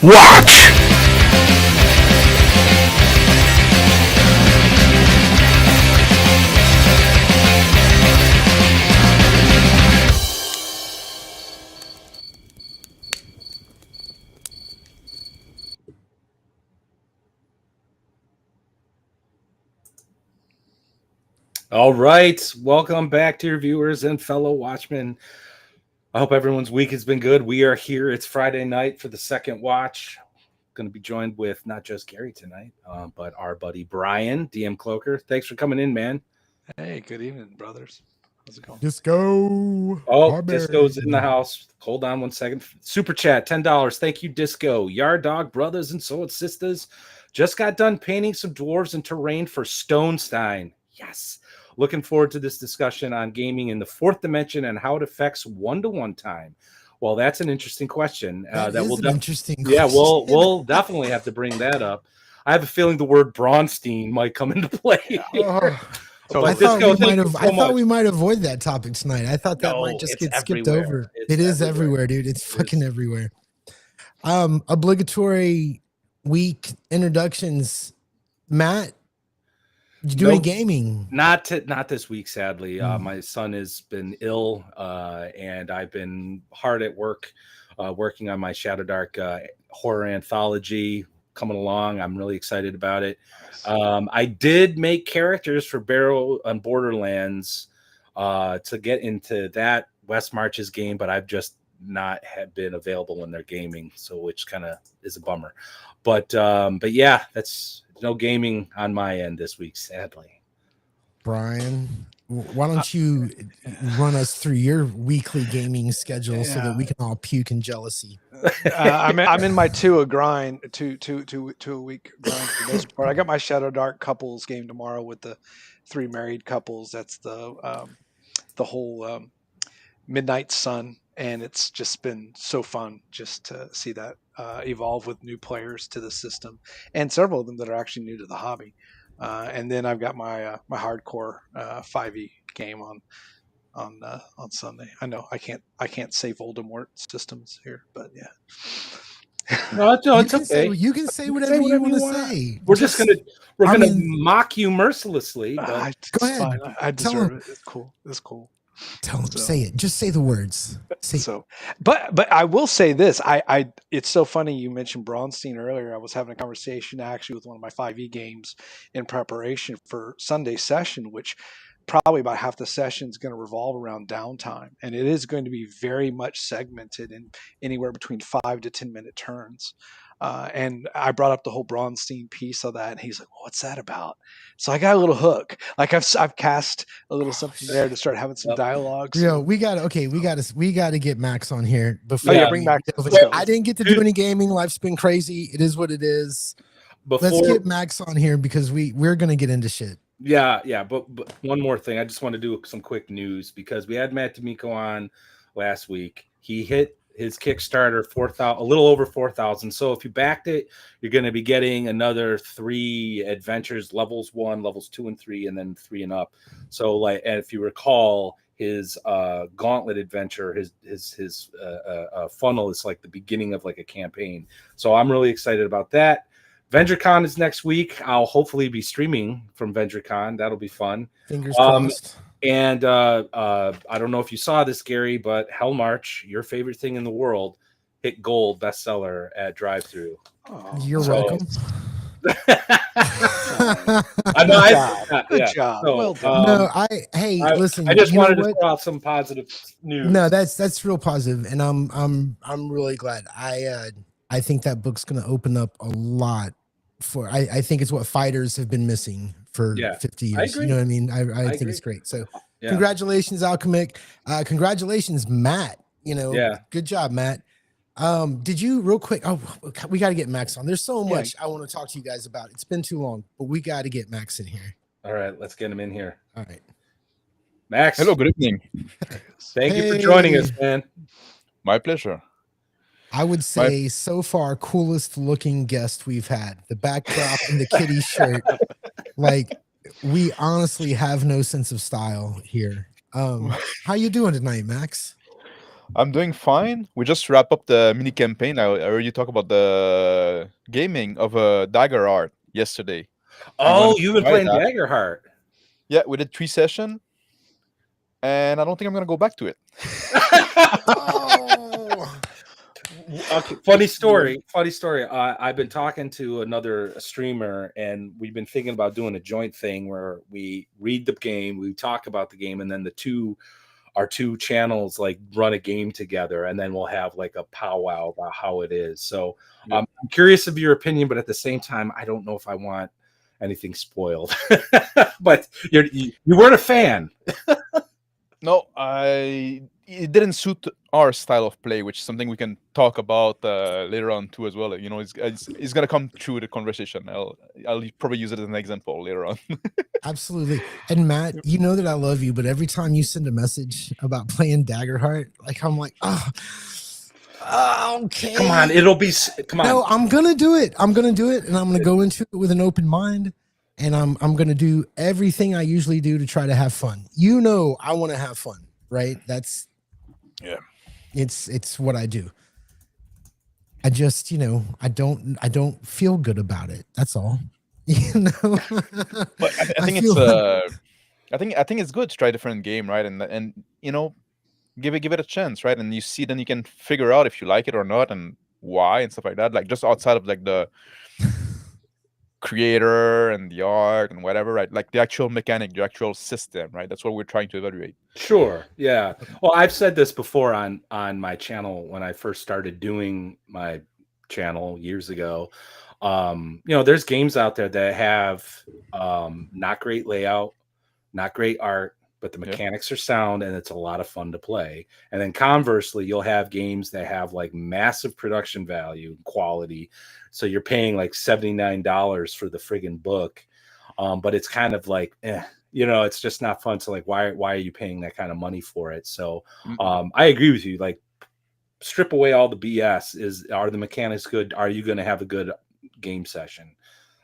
Watch! All right, welcome back to your viewers and fellow watchmen. I hope everyone's week has been good. We are here. It's Friday night for the second watch. Going to be joined with not just Gary tonight, but our buddy Brian, DM Cloaker. Thanks for coming in, man. Hey, good evening, brothers. How's it going? Disco. Oh, Disco's in the house. Hold on 1 second. Super chat, $10. Thank you, Disco. Yard Dog brothers and Sword Sisters. Just got done painting some dwarves and terrain for Stonestein. Yes. Looking forward to this discussion on gaming in the fourth dimension and how it affects one-to-one time. Well, that's an interesting question. Interesting. Yeah, we'll definitely have to bring that up. I have a feeling the word Braunstein might come into play here. So I thought we might avoid that topic tonight. I thought that might just get skipped over. It is everywhere, dude. It's fucking everywhere. Obligatory week introductions. Matt, you doing gaming? Not this week, sadly. My son has been ill, and I've been hard at work, working on my Shadow Dark horror anthology. Coming along, I'm really excited about it. I did make characters for Barrow on Borderlands to get into that West Marches game, but I've just not have been available when they're gaming, so which kind of is a bummer. But yeah, that's no gaming on my end this week, sadly. Brian, why don't you run us through your weekly gaming schedule so that we can all puke in jealousy? I'm in my two a week grind for the most part. I got my Shadow Dark couples game tomorrow with the 3 married couples. That's the whole Midnight Sun, and it's just been so fun just to see that evolve with new players to the system, and several of them that are actually new to the hobby. And then I've got my my hardcore 5e game on Sunday. I know I can't say Voldemort systems here, but yeah. No, it's okay. You can say whatever you want to say. We're gonna mock you mercilessly. But go ahead. Fine. I deserve it. It's cool. Tell him, say it. Just say the words. But I will say this. I it's so funny you mentioned Braunstein earlier. I was having a conversation actually with one of my 5e games in preparation for Sunday session, which probably about half the session is going to revolve around downtime, and it is going to be very much segmented in anywhere between 5 to 10 minute turns. And I brought up the whole Braunstein piece of that, and he's like, "What's that about?" So I got a little hook. Like I've cast a little something there to start having some dialogue. So. We got to get Max on here before. Bring Max. I didn't get to do any gaming. Life's been crazy. It is what it is. Let's get Max on here because we're gonna get into shit. Yeah. But one more thing, I just want to do some quick news because we had Matt D'Amico on last week. He hit his Kickstarter 4,000, a little over 4,000. So if you backed it, you're going to be getting another 3 adventures, levels 1, levels 2 and 3, and then 3 and up. So and if you recall, his gauntlet adventure, his funnel is like the beginning of like a campaign. So I'm really excited about that. VentureCon is next week. I'll hopefully be streaming from VentureCon. That'll be fun. Fingers crossed. And I don't know if you saw this, Gary, but Hell March, your favorite thing in the world, hit gold bestseller at Drive-Thru. You're welcome. Good job. So, well done. Listen. I just wanted to throw out some positive news. No, that's real positive, and I'm really glad. I think that book's going to open up a lot for. I think it's what fighters have been missing for 50 years. You know what I mean? I think it's great. So congratulations, Alchemic. Congratulations, Matt. Good job, Matt. Did you real quick? Oh, we got to get Max on. There's so much I want to talk to you guys about. It's been too long, but we got to get Max in here. All right, let's get him in here. All right, Max. Hello, good evening. Thank you for joining us, man. My pleasure. I would say so far coolest looking guest we've had. The backdrop and the kitty shirt. Like, we honestly have no sense of style here. How you doing tonight, Max? I'm doing fine. We just wrap up the mini campaign. I heard you talk about the gaming of a Dagger Art yesterday. We Oh, wanted to you've been try playing that. Daggerheart. Yeah, we did 3 sessions, and I don't think I'm gonna go back to it. Oh, Okay, funny story. Funny story. I've been talking to another streamer, and we've been thinking about doing a joint thing where we read the game, we talk about the game, and then our two channels like run a game together, and then we'll have like a powwow about how it is. So Yeah. I'm curious of your opinion, but at the same time, I don't know if I want anything spoiled. But you weren't a fan. No, it didn't suit our style of play, which is something we can talk about later on too as well. You know, it's gonna come through the conversation. I'll probably use it as an example later on. absolutely. And Matt, you know that I love you, but every time you send a message about playing Daggerheart, like I'm like, okay. Come on, it'll be. Come on. No, I'm gonna do it. I'm gonna do it, and I'm gonna go into it with an open mind, and I'm gonna do everything I usually do to try to have fun. You know, I want to have fun, right? That's Yeah. It's what I do. I just, I don't feel good about it. That's all. But I think I think it's good to try a different game, right? And give it a chance, right? And then you can figure out if you like it or not and why and stuff like that. Like just outside of like the creator and the art and whatever, right? Like the actual mechanic, the actual system, right? That's what we're trying to evaluate. Sure. Yeah. Well, I've said this before on my channel when I first started doing my channel years ago. There's games out there that have not great layout, not great art, but the mechanics are sound and it's a lot of fun to play. And then conversely, you'll have games that have like massive production value, quality. So you're paying like $79 for the friggin' book. But it's kind of like, it's just not fun. So like, why are you paying that kind of money for it? So I agree with you. Like, strip away all the BS. Are the mechanics good? Are you going to have a good game session?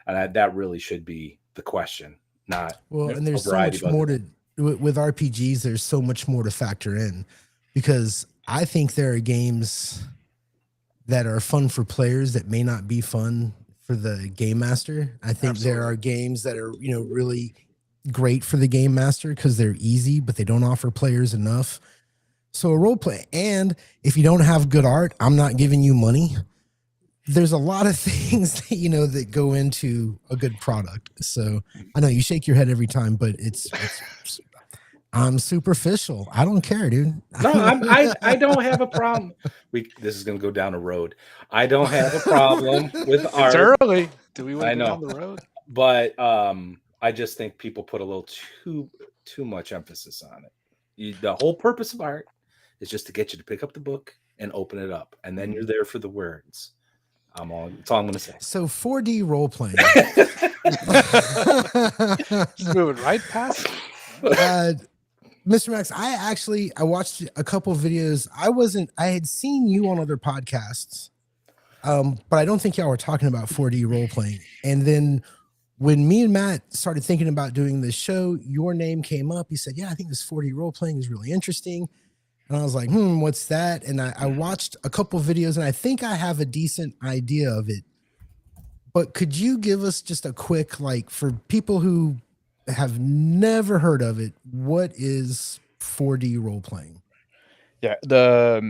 And that really should be the question. Not well, and there's so much more with RPGs. There's so much more to factor in, because I think there are games that are fun for players that may not be fun for the game master. I think there are games that are, really great for the game master because they're easy, but they don't offer players enough. So a role play, and if you don't have good art, I'm not giving you money. There's a lot of things that, that go into a good product. So I know you shake your head every time, but it's I'm superficial. I don't care, dude. No, I don't have a problem. This is going to go down a road. I don't have a problem with art. It's early. Do we want I to go know. down the road? But I just think people put a little too much emphasis on it. The whole purpose of art is just to get you to pick up the book and open it up, and then you're there for the words. That's all I'm going to say. So 4D role playing. Just moving right past. Mr. Max, I watched a couple of videos. I had seen you on other podcasts, but I don't think y'all were talking about 4D role playing. And then when me and Matt started thinking about doing this show, your name came up. You said, yeah, I think this 4D role playing is really interesting. And I was like, what's that? And I watched a couple of videos, and I think I have a decent idea of it. But could you give us just a quick, like, for people who have never heard of it, what is 4D role playing? Yeah, the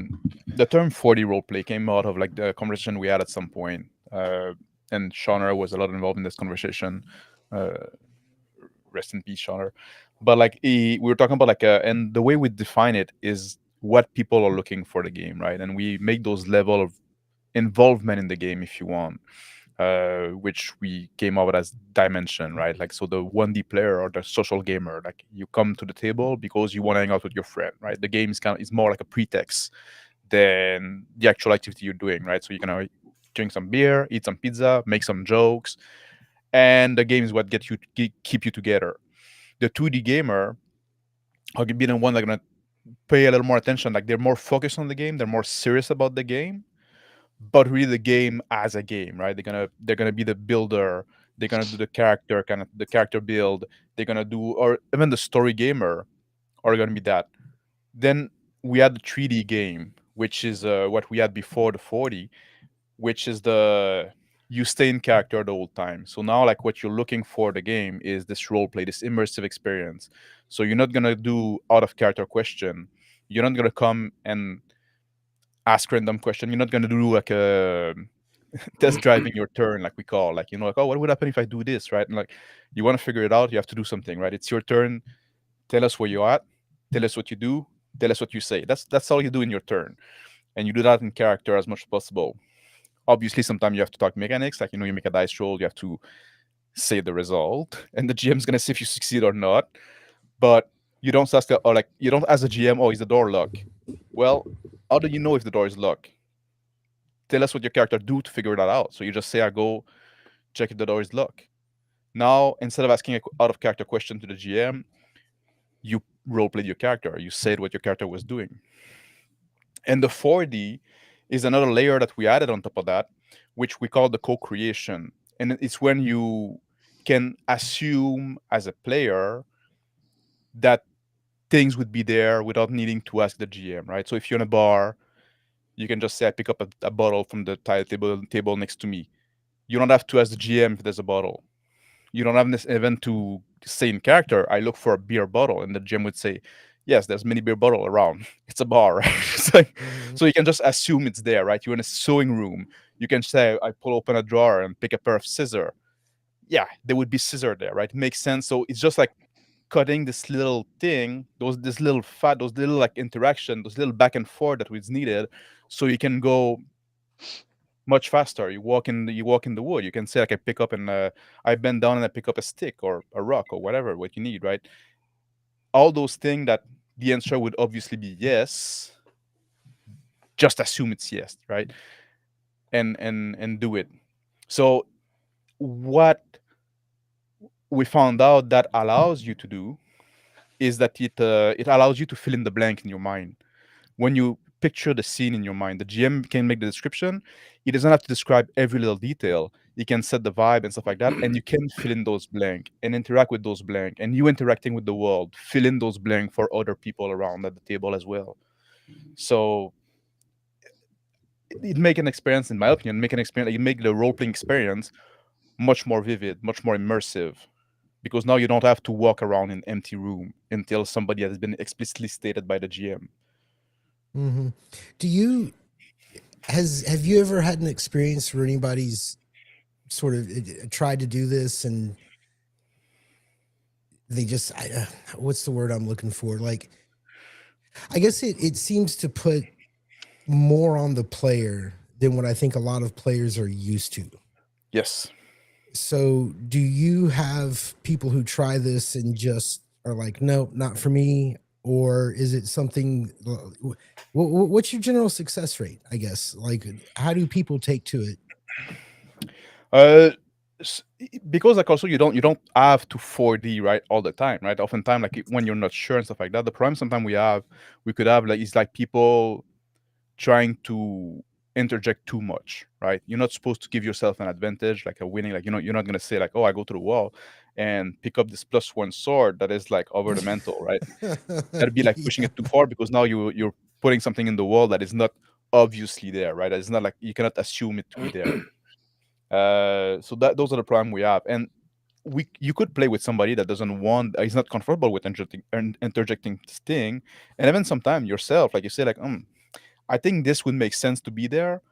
term 4D role play came out of like the conversation we had at some point, and Shauner was a lot involved in this conversation. Rest in peace, Shauner. But like we were talking about and the way we define it is what people are looking for the game, right? And we make those level of involvement in the game, if you want, which we came up with as dimension, right? Like, so the 1D player or the social gamer, like you come to the table because you want to hang out with your friend, right? The game is more like a pretext than the actual activity you're doing, right? So you're gonna drink some beer, eat some pizza, make some jokes, and the game is what keep you together. The 2D gamer are gonna be the one that's gonna pay a little more attention. Like they're more focused on the game, they're more serious about the game, but really the game as a game, right? They're gonna be the builder. They're gonna do the character build. They're gonna do, or even the story gamer are gonna be that. Then we had the 3D game, which is what we had before the 40, which is the you stay in character the whole time. So now, like, what you're looking for the game is this role play, this immersive experience. So you're not gonna do out of character question. You're not gonna come and ask random question. You're not gonna do like a test driving your turn, like we call, like, you know, like, oh, what would happen if I do this, right? And like, you want to figure it out, you have to do something, right? It's your turn. Tell us where you're at. Tell us what you do. Tell us what you say. That's all you do in your turn, and you do that in character as much as possible. Obviously, sometimes you have to talk mechanics, like, you know, you make a dice roll, you have to say the result, and the GM's gonna see if you succeed or not. But you don't ask, or like, you don't ask the GM, oh, is the door locked? Well, how do you know if the door is locked? Tell us what your character do to figure that out. So you just say, I go check if the door is locked. Now, instead of asking a out of character question to the GM, you role played your character. You said what your character was doing. And the 4D is another layer that we added on top of that, which we call the co-creation. And it's when you can assume as a player that things would be there without needing to ask the GM, right? So if you're in a bar, you can just say, I pick up a bottle from the table next to me. You don't have to ask the GM if there's a bottle. You don't have this event to say in character, I look for a beer bottle, and the GM would say, yes, there's many beer bottle around. It's a bar, right? It's like, so you can just assume it's there, right? You're in a sewing room. You can say, I pull open a drawer and pick a pair of scissors. Yeah, there would be scissor there, right? It makes sense. So it's just like cutting this little thing, those little like interaction, those little back and forth that was needed, so you can go much faster. You walk in the wood. You can say, like, I pick up and I bend down and I pick up a stick or a rock or whatever what you need, right? All those things that the answer would obviously be yes. Just assume it's yes, right? And do it. So what we found out that allows you to do is that it allows you to fill in the blank in your mind. When you picture the scene in your mind, the GM can make the description. He doesn't have to describe every little detail. He can set the vibe and stuff like that, and you can fill in those blank and interact with those blank. And you interacting with the world, fill in those blank for other people around at the table as well. So it make an experience, in my opinion, you make the role playing experience much more vivid, much more immersive, because now you don't have to walk around in an empty room until somebody has been explicitly stated by the GM. Mm-hmm. Do you have you ever had an experience where anybody's sort of tried to do this and they just what's the word I'm looking for? Like, I guess it seems to put more on the player than what I think a lot of players are used to. Yes. So do you have people who try this and just are like, no, not for me? Or is it something, what's your general success rate, I guess? Like, how do people take to it? Uh, because, like, also you don't have to 4D, right, all the time, right? Oftentimes, like, when you're not sure and stuff like that, the problem sometimes we could have, like, is like people trying to interject too much, right? You're not supposed to give yourself an advantage, like a winning, like, you know, you're not gonna say, like, oh, I go to the wall and pick up this +1 sword that is like over the mantle, right? That'd be like pushing it too far, because now you're putting something in the wall that is not obviously there, right? It's not like you cannot assume it to be there. So those are the problem we have, and you could play with somebody that doesn't want, is not comfortable with interjecting this thing, and even sometimes yourself, like, you say, like, I think this would make sense to be there,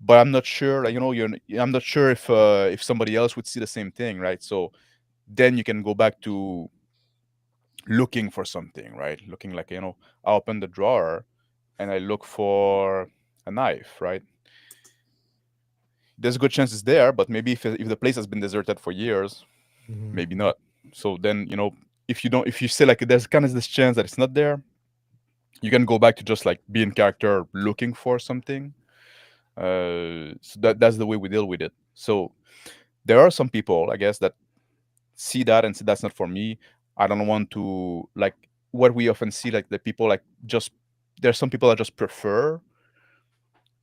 but I'm not sure. Like, you know, I'm not sure if somebody else would see the same thing, right? So then you can go back to looking for something, right? Looking, like, you know, I open the drawer and I look for a knife, right? There's a good chance it's there, but maybe if the place has been deserted for years, maybe not. So then, you know, if you say, like, there's kind of this chance that it's not there, you can go back to just, like, be in character looking for something. So that's the way we deal with it. So there are some people, I guess, that see that and say, that's not for me. I don't want to, like, what we often see, like, the people, like, just, there's some people that just prefer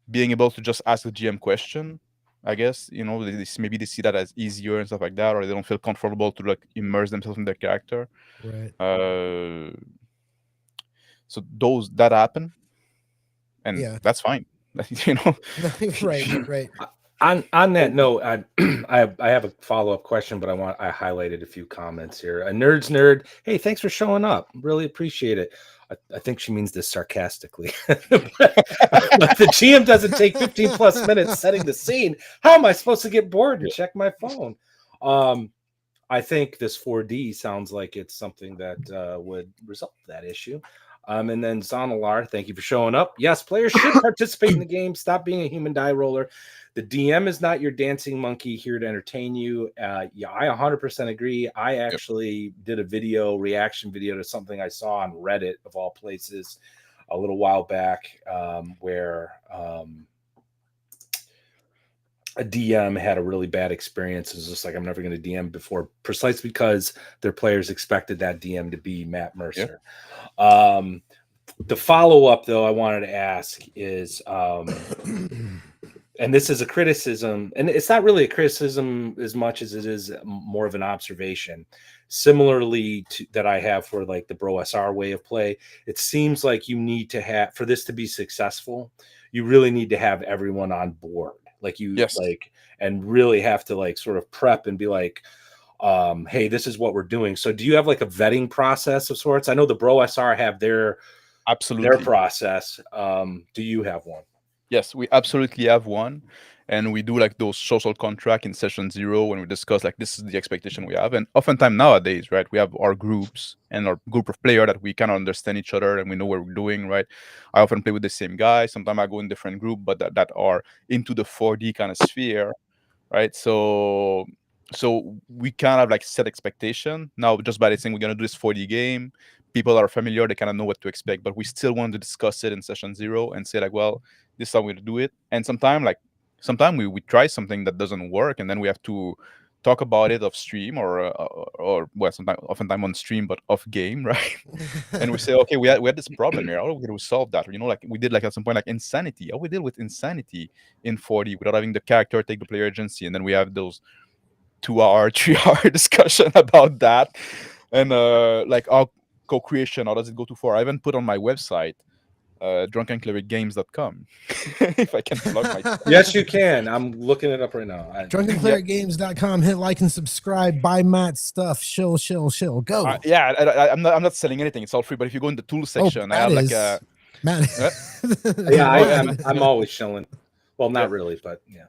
being able to just ask the GM question. I guess, you know, maybe they see that as easier and stuff like that, or they don't feel comfortable to, like, immerse themselves in their character. Right. So that happen, and Yeah. that's fine. You know. Right. On that note, I have a follow-up question, but I highlighted a few comments here. A nerd's nerd. Hey, thanks for showing up. Really appreciate it. I think she means this sarcastically. but the GM doesn't take 15 plus minutes setting the scene. How am I supposed to get bored and check my phone? I think this 4D sounds like it's something that would resolve that issue. And then Zonalar, thank you for showing up. Yes, players should participate in the game. Stop being a human die roller. The DM is not your dancing monkey here to entertain you. Yeah, I 100% agree. I actually did a reaction video to something I saw on Reddit, of all places, a little while back, where a DM had a really bad experience. It was just like, I'm never going to DM before, precisely because their players expected that DM to be Matt Mercer. The follow-up, though, I wanted to ask is, and this is a criticism, and it's not really a criticism as much as it is more of an observation. Similarly to that I have for like the Bro SR way of play, it seems like you need to have, for this to be successful, you really need to have everyone on board. Like and really have to like sort of prep and be like, hey, this is what we're doing. So do you have like a vetting process of sorts? I know the Bro SR have their process. Do you have one? Yes, we absolutely have one. And we do like those social contract in session 0 when we discuss like this is the expectation we have. And oftentimes nowadays, right, we have our groups and our group of players that we kind of understand each other and we know what we're doing, right? I often play with the same guy. Sometimes I go in different group, but that are into the 4D kind of sphere, right? So we kind of like set expectation. Now, just by saying we're going to do this 4D game, people are familiar, they kind of know what to expect, but we still want to discuss it in session 0 and say like, well, this is how we do it. And sometimes we try something that doesn't work, and then we have to talk about it off stream or well, oftentimes on stream, but off game, right? And we say, okay, we had this problem here. How are we going to solve that? You know, like we did like at some point like insanity. How we deal with insanity in 4D without having the character take the player agency, and then we have those 2-hour, 3-hour discussion about that, and like our co-creation. How does it go too far? I even put on my website drunkenclericgames.com if I can plug my Yes, you can. I'm looking it up right now. drunkenclericgames.com. Hit like and subscribe. Buy Matt's stuff. Shill. Go. I'm not selling anything. It's all free. But if you go in the tools section, I have like a Matt. Yeah, I'm always shilling. Well, not really, but yeah.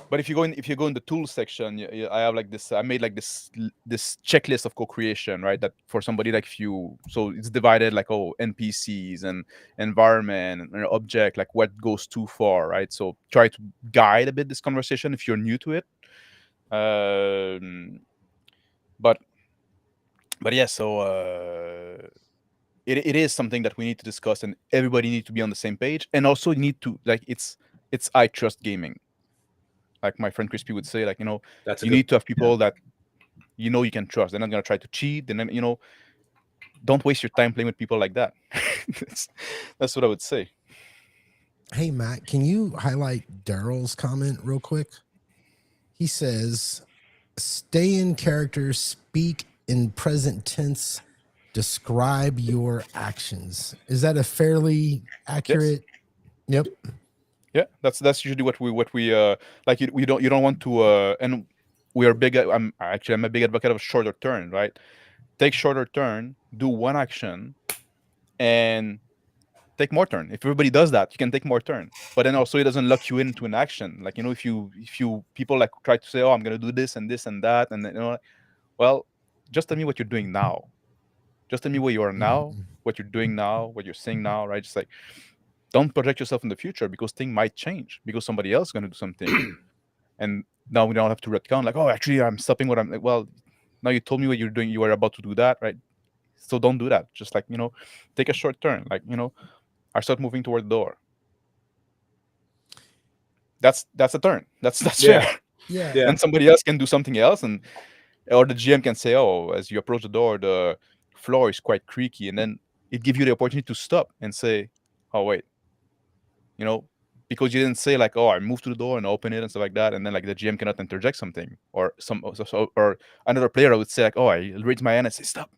But if you go in the tools section, I have like this. I made like this checklist of co-creation, right? That for somebody like you, so it's divided like NPCs and environment and object, like what goes too far, right? So try to guide a bit this conversation if you're new to it. But yeah, so it is something that we need to discuss, and everybody needs to be on the same page, and also you need to like it's I trust gaming. Like my friend Crispy would say, like, you know, you need to have people that you know you can trust. They're not gonna try to cheat. And then, you know, don't waste your time playing with people like that. That's what I would say. Hey Matt, can you highlight Daryl's comment real quick? He says, "Stay in character, speak in present tense, describe your actions." Is that a fairly accurate? Yes. Yep. Yeah, that's usually what we like. You don't want to and we are big. I'm a big advocate of shorter turn, right? Take shorter turn, do one action, and take more turn. If everybody does that, you can take more turn. But then also it doesn't lock you into an action. Like, you know, if you people like try to say, oh, I'm gonna do this and this and that, and then, you know, well, just tell me what you're doing now. Just tell me where you are now, what you're doing now, what you're saying now, right? Just like, don't project yourself in the future because things might change because somebody else is going to do something. And now we don't have to retcon like, oh, actually, I'm stopping what I'm like. Well, now you told me what you're doing. You were about to do that, right? So don't do that. Just like, you know, take a short turn. Like, you know, I start moving toward the door. That's a turn. That's fair. Yeah. And somebody else can do something else, and or the GM can say, oh, as you approach the door, the floor is quite creaky, and then it gives you the opportunity to stop and say, oh, wait. You know, because you didn't say like, oh, I moved to the door and open it and stuff like that, and then like the GM cannot interject something, or or another player would say like, oh, I raise my hand and say stop.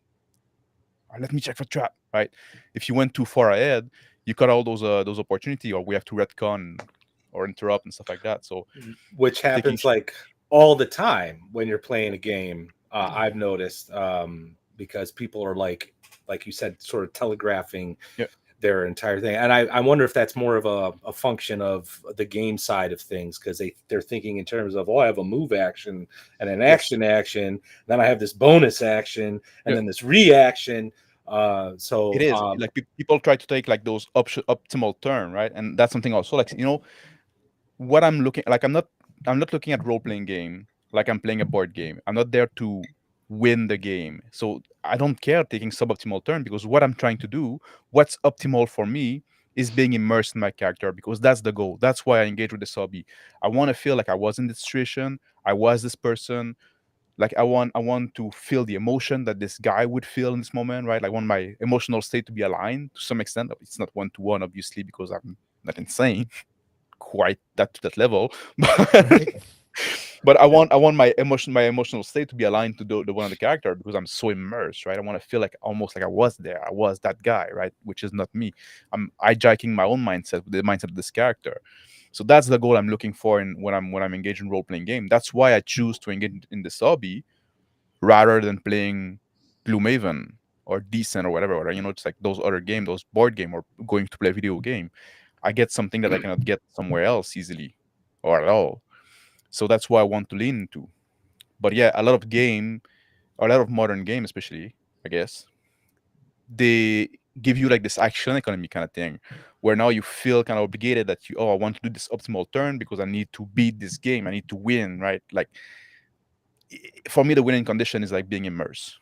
Let me check for trap, right? If you went too far ahead, you cut all those opportunity, or we have to retcon or interrupt and stuff like that. So which taking happens like all the time when you're playing a game. I've noticed because people are like you said, sort of telegraphing yeah, their entire thing, and I wonder if that's more of a function of the game side of things because they're thinking in terms of, oh, I have a move action and an yes, action, then I have this bonus action and yeah. then this reaction. It So is like people try to take like those optimal turn, right? And that's something also like what I'm looking like. I'm not looking at role playing game like I'm playing a board game. I'm not there to win the game, so I don't care taking suboptimal turn because what I'm trying to do, what's optimal for me, is being immersed in my character because that's the goal. That's why I engage with the hobby. I want to feel like I was in this situation. I was this person. Like I want to feel the emotion that this guy would feel in this moment, right? Like I want my emotional state to be aligned to some extent. It's not one to one, obviously, because I'm not insane quite that to that level. but Right. but I want my emotional state to be aligned to the one of the character because I'm so immersed, right? I want to feel like almost like I was there. I was that guy, right? Which is not me. I'm hijacking my own mindset with the mindset of this character. So that's the goal I'm looking for in when I'm engaged in role playing game. That's why I choose to engage in this hobby rather than playing Gloomhaven or Decent or whatever. It's like those other game, those board game, or going to play a video game. I get something that I cannot get somewhere else easily or at all. So that's why I want to lean into. But yeah, a lot of modern game, especially, I guess, they give you like this action economy kind of thing, where now you feel kind of obligated that I want to do this optimal turn because I need to beat this game. I need to win, right? Like for me, the winning condition is like being immersed.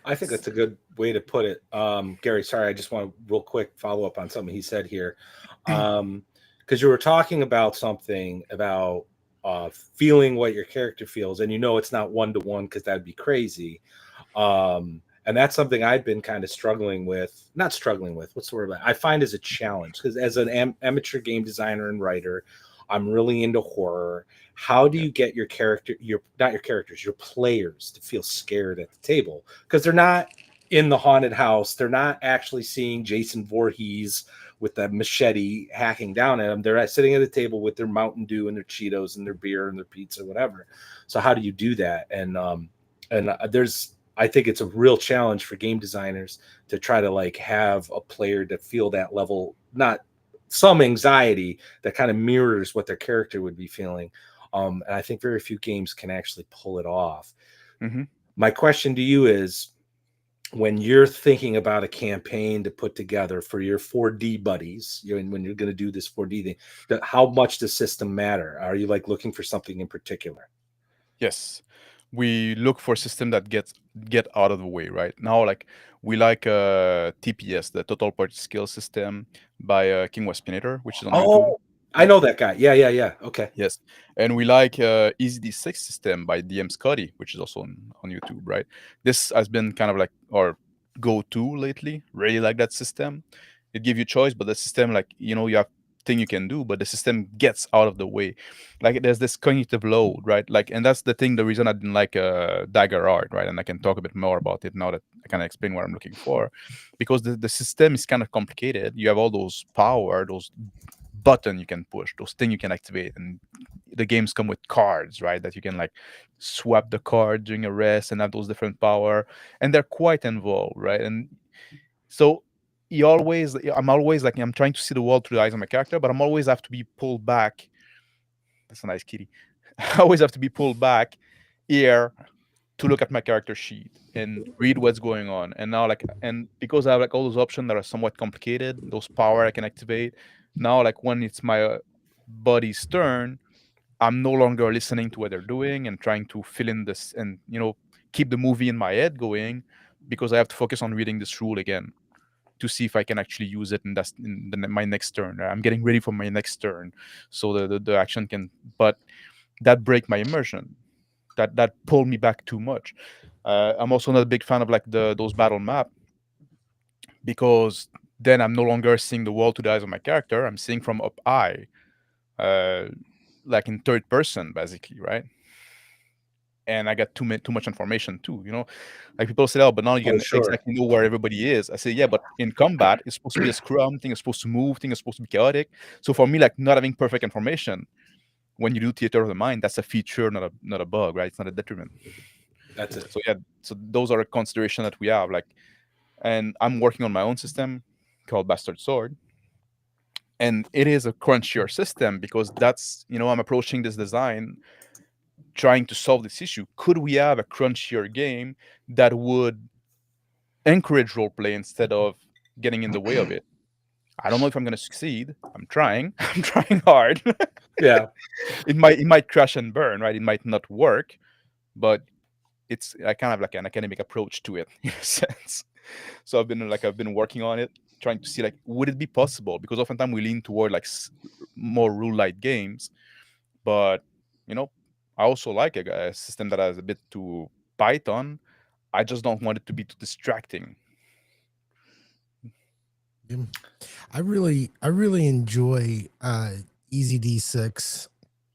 I think that's a good way to put it. Gary, sorry, I just want to real quick follow up on something he said here. Because you were talking about something about feeling what your character feels, and it's not one to one because that'd be crazy. And that's something I've been kind of struggling with. Not struggling with, what's the word? I find as a challenge because as an amateur game designer and writer, I'm really into horror. How do Yeah. you get your character, your not your characters, your players to feel scared at the table? Because they're not in the haunted house. They're not actually seeing Jason Voorhees with that machete hacking down at them. They're sitting at the table with their Mountain Dew and their Cheetos and their beer and their pizza, whatever. So how do you do that? And there's, I think it's a real challenge for game designers to try to like have a player to feel that level, not some anxiety that kind of mirrors what their character would be feeling. And I think very few games can actually pull it off. Mm-hmm. My question to you is, when you're thinking about a campaign to put together for your 4D buddies, when you're going to do this 4D thing, how much does system matter? Are you like looking for something in particular? Yes, we look for system that get out of the way right now. Like we like TPS, the Total Party Skill System by King Wespinator, which is on YouTube. Oh, I Yeah. know that guy. Yeah. Okay. Yes, and we like Easy D6 System by DM Scotty, which is also on YouTube, right? This has been kind of like our go-to lately. Really like that system. It gives you choice, but the system, like you have thing you can do, but the system gets out of the way. Like there's this cognitive load, right? Like, and that's the thing. The reason I didn't like Dagger Art, right? And I can talk a bit more about it now that I can explain what I'm looking for, because the system is kind of complicated. You have all those power, those button you can push, those things you can activate, and the games come with cards, right? That you can like swap the card during a rest and have those different power, and they're quite involved, right? And so I'm always like I'm trying to see the world through the eyes of my character, but I'm always have to be pulled back. That's a nice kitty. I always have to be pulled back here to look at my character sheet and read what's going on. And now, like, and because I have like all those options that are somewhat complicated, those power I can activate. Now, like when it's my buddy's turn, I'm no longer listening to what they're doing and trying to fill in this and keep the movie in my head going, because I have to focus on reading this rule again to see if I can actually use it my next turn. I'm getting ready for my next turn, so the action can. But that break my immersion. That pulled me back too much. I'm also not a big fan of like those battle map, because then I'm no longer seeing the world to the eyes of my character. I'm seeing from up high, uh, like in third person, basically, right? and I got too much information too. Like people say, oh, but now you can exactly know where everybody is. I say, yeah, but in combat, it's supposed to be a scrum. Thing is supposed to move. Thing is supposed to be chaotic. So for me, like not having perfect information when you do theater of the mind, that's a feature, not a bug, right? It's not a detriment. That's it. So yeah, so those are a consideration that we have. Like, and I'm working on my own system called Bastard Sword. And it is a crunchier system because that's, I'm approaching this design trying to solve this issue. Could we have a crunchier game that would encourage roleplay instead of getting in the way of it? I don't know if I'm going to succeed. I'm trying. I'm trying hard. Yeah. It might crash and burn, right? It might not work, but it's kind of like an academic approach to it in a sense. So I've been working on it, trying to see like, would it be possible? Because oftentimes we lean toward like more rule light games, but I also like a system that has a bit to Python. I just don't want it to be too distracting. I really enjoy Easy D6,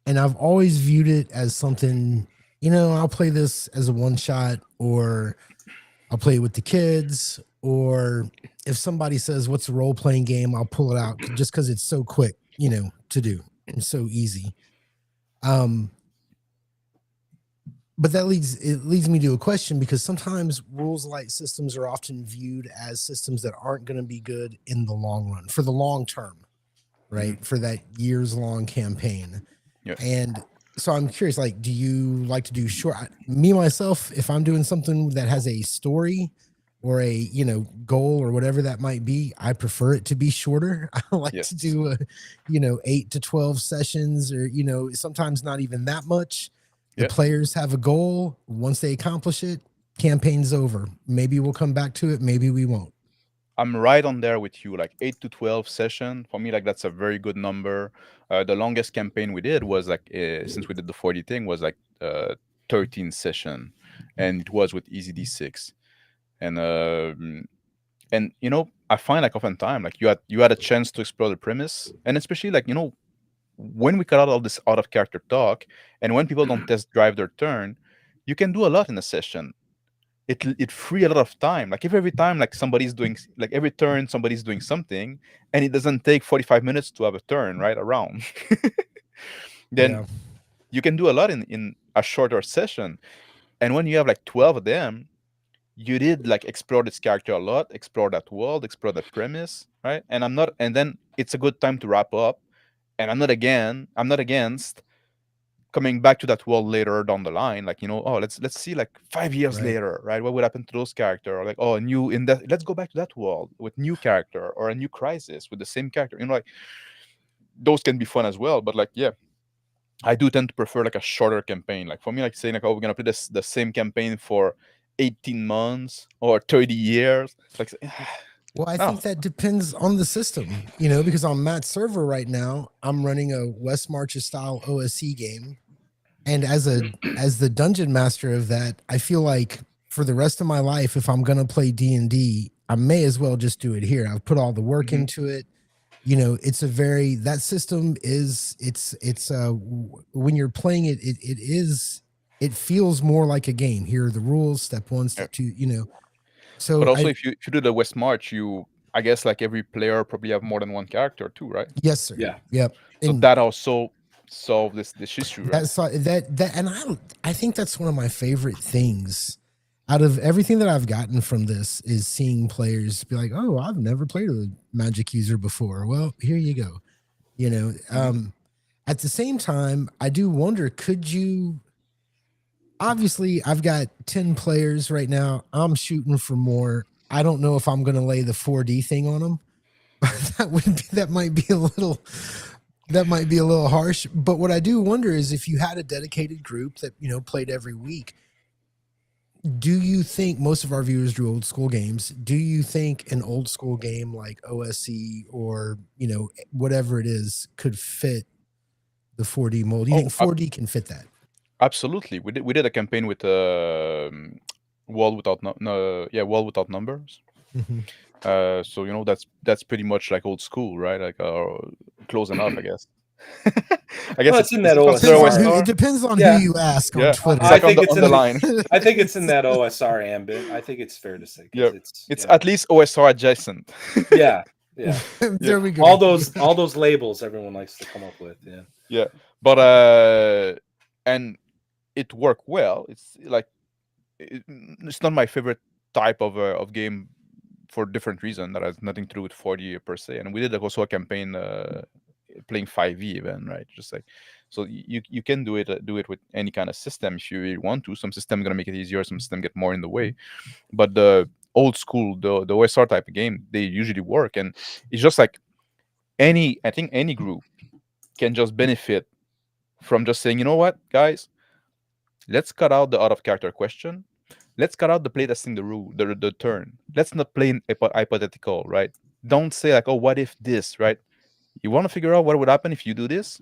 and I've always viewed it as something. I'll play this as a one shot, or I'll play it with the kids, or if somebody says what's a role playing game, I'll pull it out just because it's so quick, to do and so easy. But that leads me to a question, because sometimes rules light systems are often viewed as systems that aren't going to be good in the long run, for the long term, right? For that years long campaign. Yes. And so I'm curious, like, do you like to do short? Me, myself, if I'm doing something that has a story or a, goal or whatever that might be, I prefer it to be shorter. I like to do, 8 to 12 sessions, or, sometimes not even that much. The players have a goal. Once they accomplish it, campaign's over. Maybe we'll come back to it. Maybe we won't. I'm right on there with you. Like 8 to 12 session for me, like that's a very good number. The longest campaign we did was like since we did the 40 thing was like 13 session, and it was with Easy D6. And I find like oftentimes like you had a chance to explore the premise, and especially like when we cut out all this out of character talk, and when people don't test drive their turn, you can do a lot in a session. It free a lot of time. Like if every time like somebody's doing, like every turn somebody's doing something, and it doesn't take 45 minutes to have a turn right around, then you can do a lot in a shorter session. And when you have like 12 of them, you did like explore this character a lot, explore that world, explore that premise, right? And then it's a good time to wrap up. And I'm not against coming back to that world later down the line, like let's see like 5 years later, right? What would happen to those characters? Or like, let's go back to that world with new character, or a new crisis with the same character. Like those can be fun as well. But like, yeah, I do tend to prefer like a shorter campaign. Like for me, like saying like, we're gonna play the same campaign for 18 months or 30 years. Like, well, I think that depends on the system, because on Matt's server right now, I'm running a West Marches style OSC game. And as the dungeon master of that, I feel like for the rest of my life, if I'm going to play D&D, I may as well just do it here. I've put all the work into it. It's that system is, when you're playing it, it feels more like a game. Here are the rules, step 1, step 2, So, but also if you do the West March, I guess like every player probably have more than one character too, right? Yes, sir. Yeah. Yep. So that also solve this issue, right? And I think that's one of my favorite things out of everything that I've gotten from this, is seeing players be like, oh, I've never played a magic user before. Well, here you go. At the same time, I do wonder, could you, obviously I've got 10 players right now. I'm shooting for more. I don't know if I'm going to lay the 4D thing on them. That might be a little harsh, but what I do wonder is if you had a dedicated group that, played every week, do you think, most of our viewers do old school games, do you think an old school game like OSC or, whatever it is could fit the 4D mold? Do you think 4D can fit that? Absolutely. We did a campaign with World Without Numbers. So that's pretty much like old school, right? Like close enough, I guess. I guess it's in is that it considered OSR. It depends on Yeah. who you ask on Yeah, Twitter. it's I like think it's on the line. I think it's in that OSR ambit. I think it's fair to say Yeah, because it's at least OSR adjacent. yeah. There we go. All those labels everyone likes to come up with. Yeah, but and it worked well. It's like it's not my favorite type of game for different reason that has nothing to do with 40 per se. And we did also a campaign playing 5e even, right? Just like so you can do it with any kind of system if you really want to. Some system gonna make it easier, some system get more in the way. But the old school, the OSR type of game, they usually work, and it's just like I think any group can just benefit from just saying, you know what, guys, let's cut out the out of character question. Let's cut out the playtesting the rule, the turn. Let's not play in hypothetical, right? Don't say like, oh, what if this, right? You want to figure out what would happen if you do this?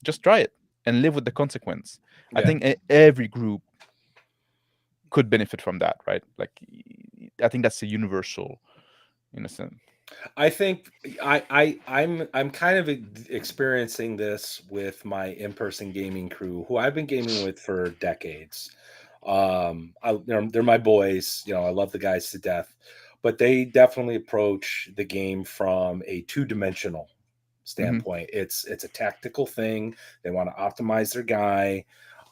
Just try it and live with the consequence. I think every group could benefit from that, right? Like, I think that's a universal, in a sense. I think I'm kind of experiencing this with my in-person gaming crew, who I've been gaming with for decades. They're my boys. I love the guys to death, but they definitely approach the game from a two-dimensional standpoint. It's a tactical thing. They want to optimize their guy.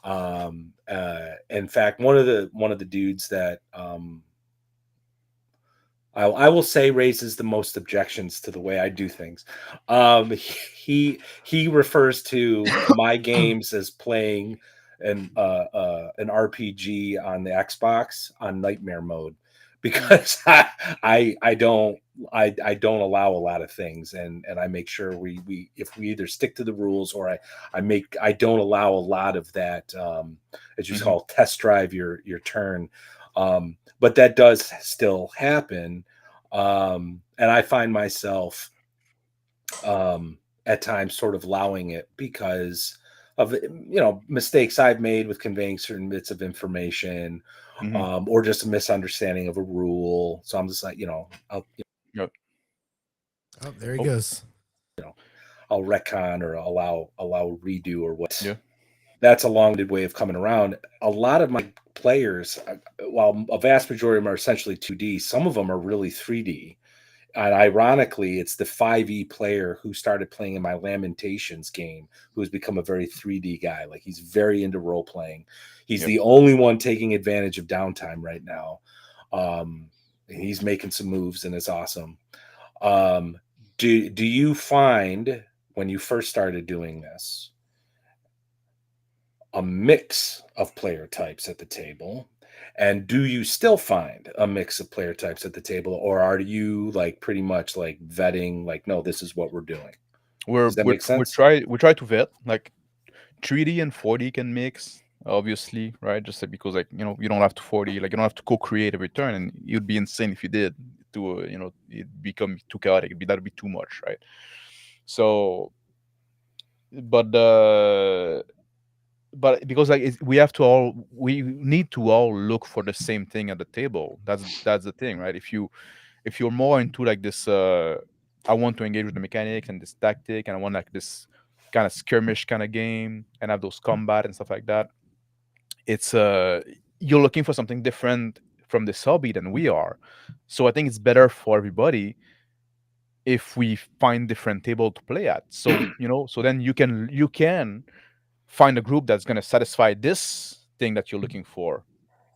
In fact, one of the dudes that I will say raises the most objections to the way I do things. He refers to my games as playing an RPG on the Xbox on nightmare mode because I don't allow a lot of things, and I make sure we if we either stick to the rules or I don't allow a lot of that as you call test drive your turn. But that does still happen. And I find myself at times sort of allowing it because of mistakes I've made with conveying certain bits of information, or just a misunderstanding of a rule. So I'm just like, I'll Yep. Oh, there he goes. I'll retcon or allow redo or what. Yeah. That's a long-winded way of coming around. A lot of my players, while a vast majority of them are essentially 2D, some of them are really 3D. And ironically, it's the 5e player who started playing in my Lamentations game who has become a very 3D guy. Like, he's very into role-playing. He's the only one taking advantage of downtime right now. He's making some moves, and it's awesome. Do you find, when you first started doing this, a mix of player types at the table? And do you still find a mix of player types at the table, or are you like pretty much like vetting, like, no, this is what we're doing? Does that make sense? We try to vet like 3D and 4D can mix, obviously, right? Just like, because like you don't have to 4D, like you don't have to co-create every turn, and you'd be insane if you did to it become too chaotic. That'd be too much, right? So, but because like we need to all look for the same thing at the table. That's the thing, right? If you're more into like this, I want to engage with the mechanics and this tactic, and I want like this kind of skirmish kind of game and have those combat and stuff like that. It's you're looking for something different from this hobby than we are. So I think it's better for everybody if we find different table to play at. So so then you can find a group that's going to satisfy this thing that you're looking for,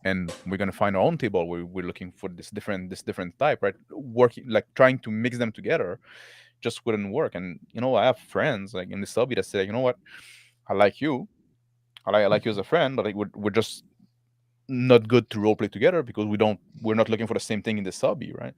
and we're going to find our own table where we're looking for this different type, right? Working, like, trying to mix them together just wouldn't work. And I have friends like in this hobby that say, you know what, I like you, I like you as a friend, but like we're just not good to role play together because we're not looking for the same thing in this hobby, right?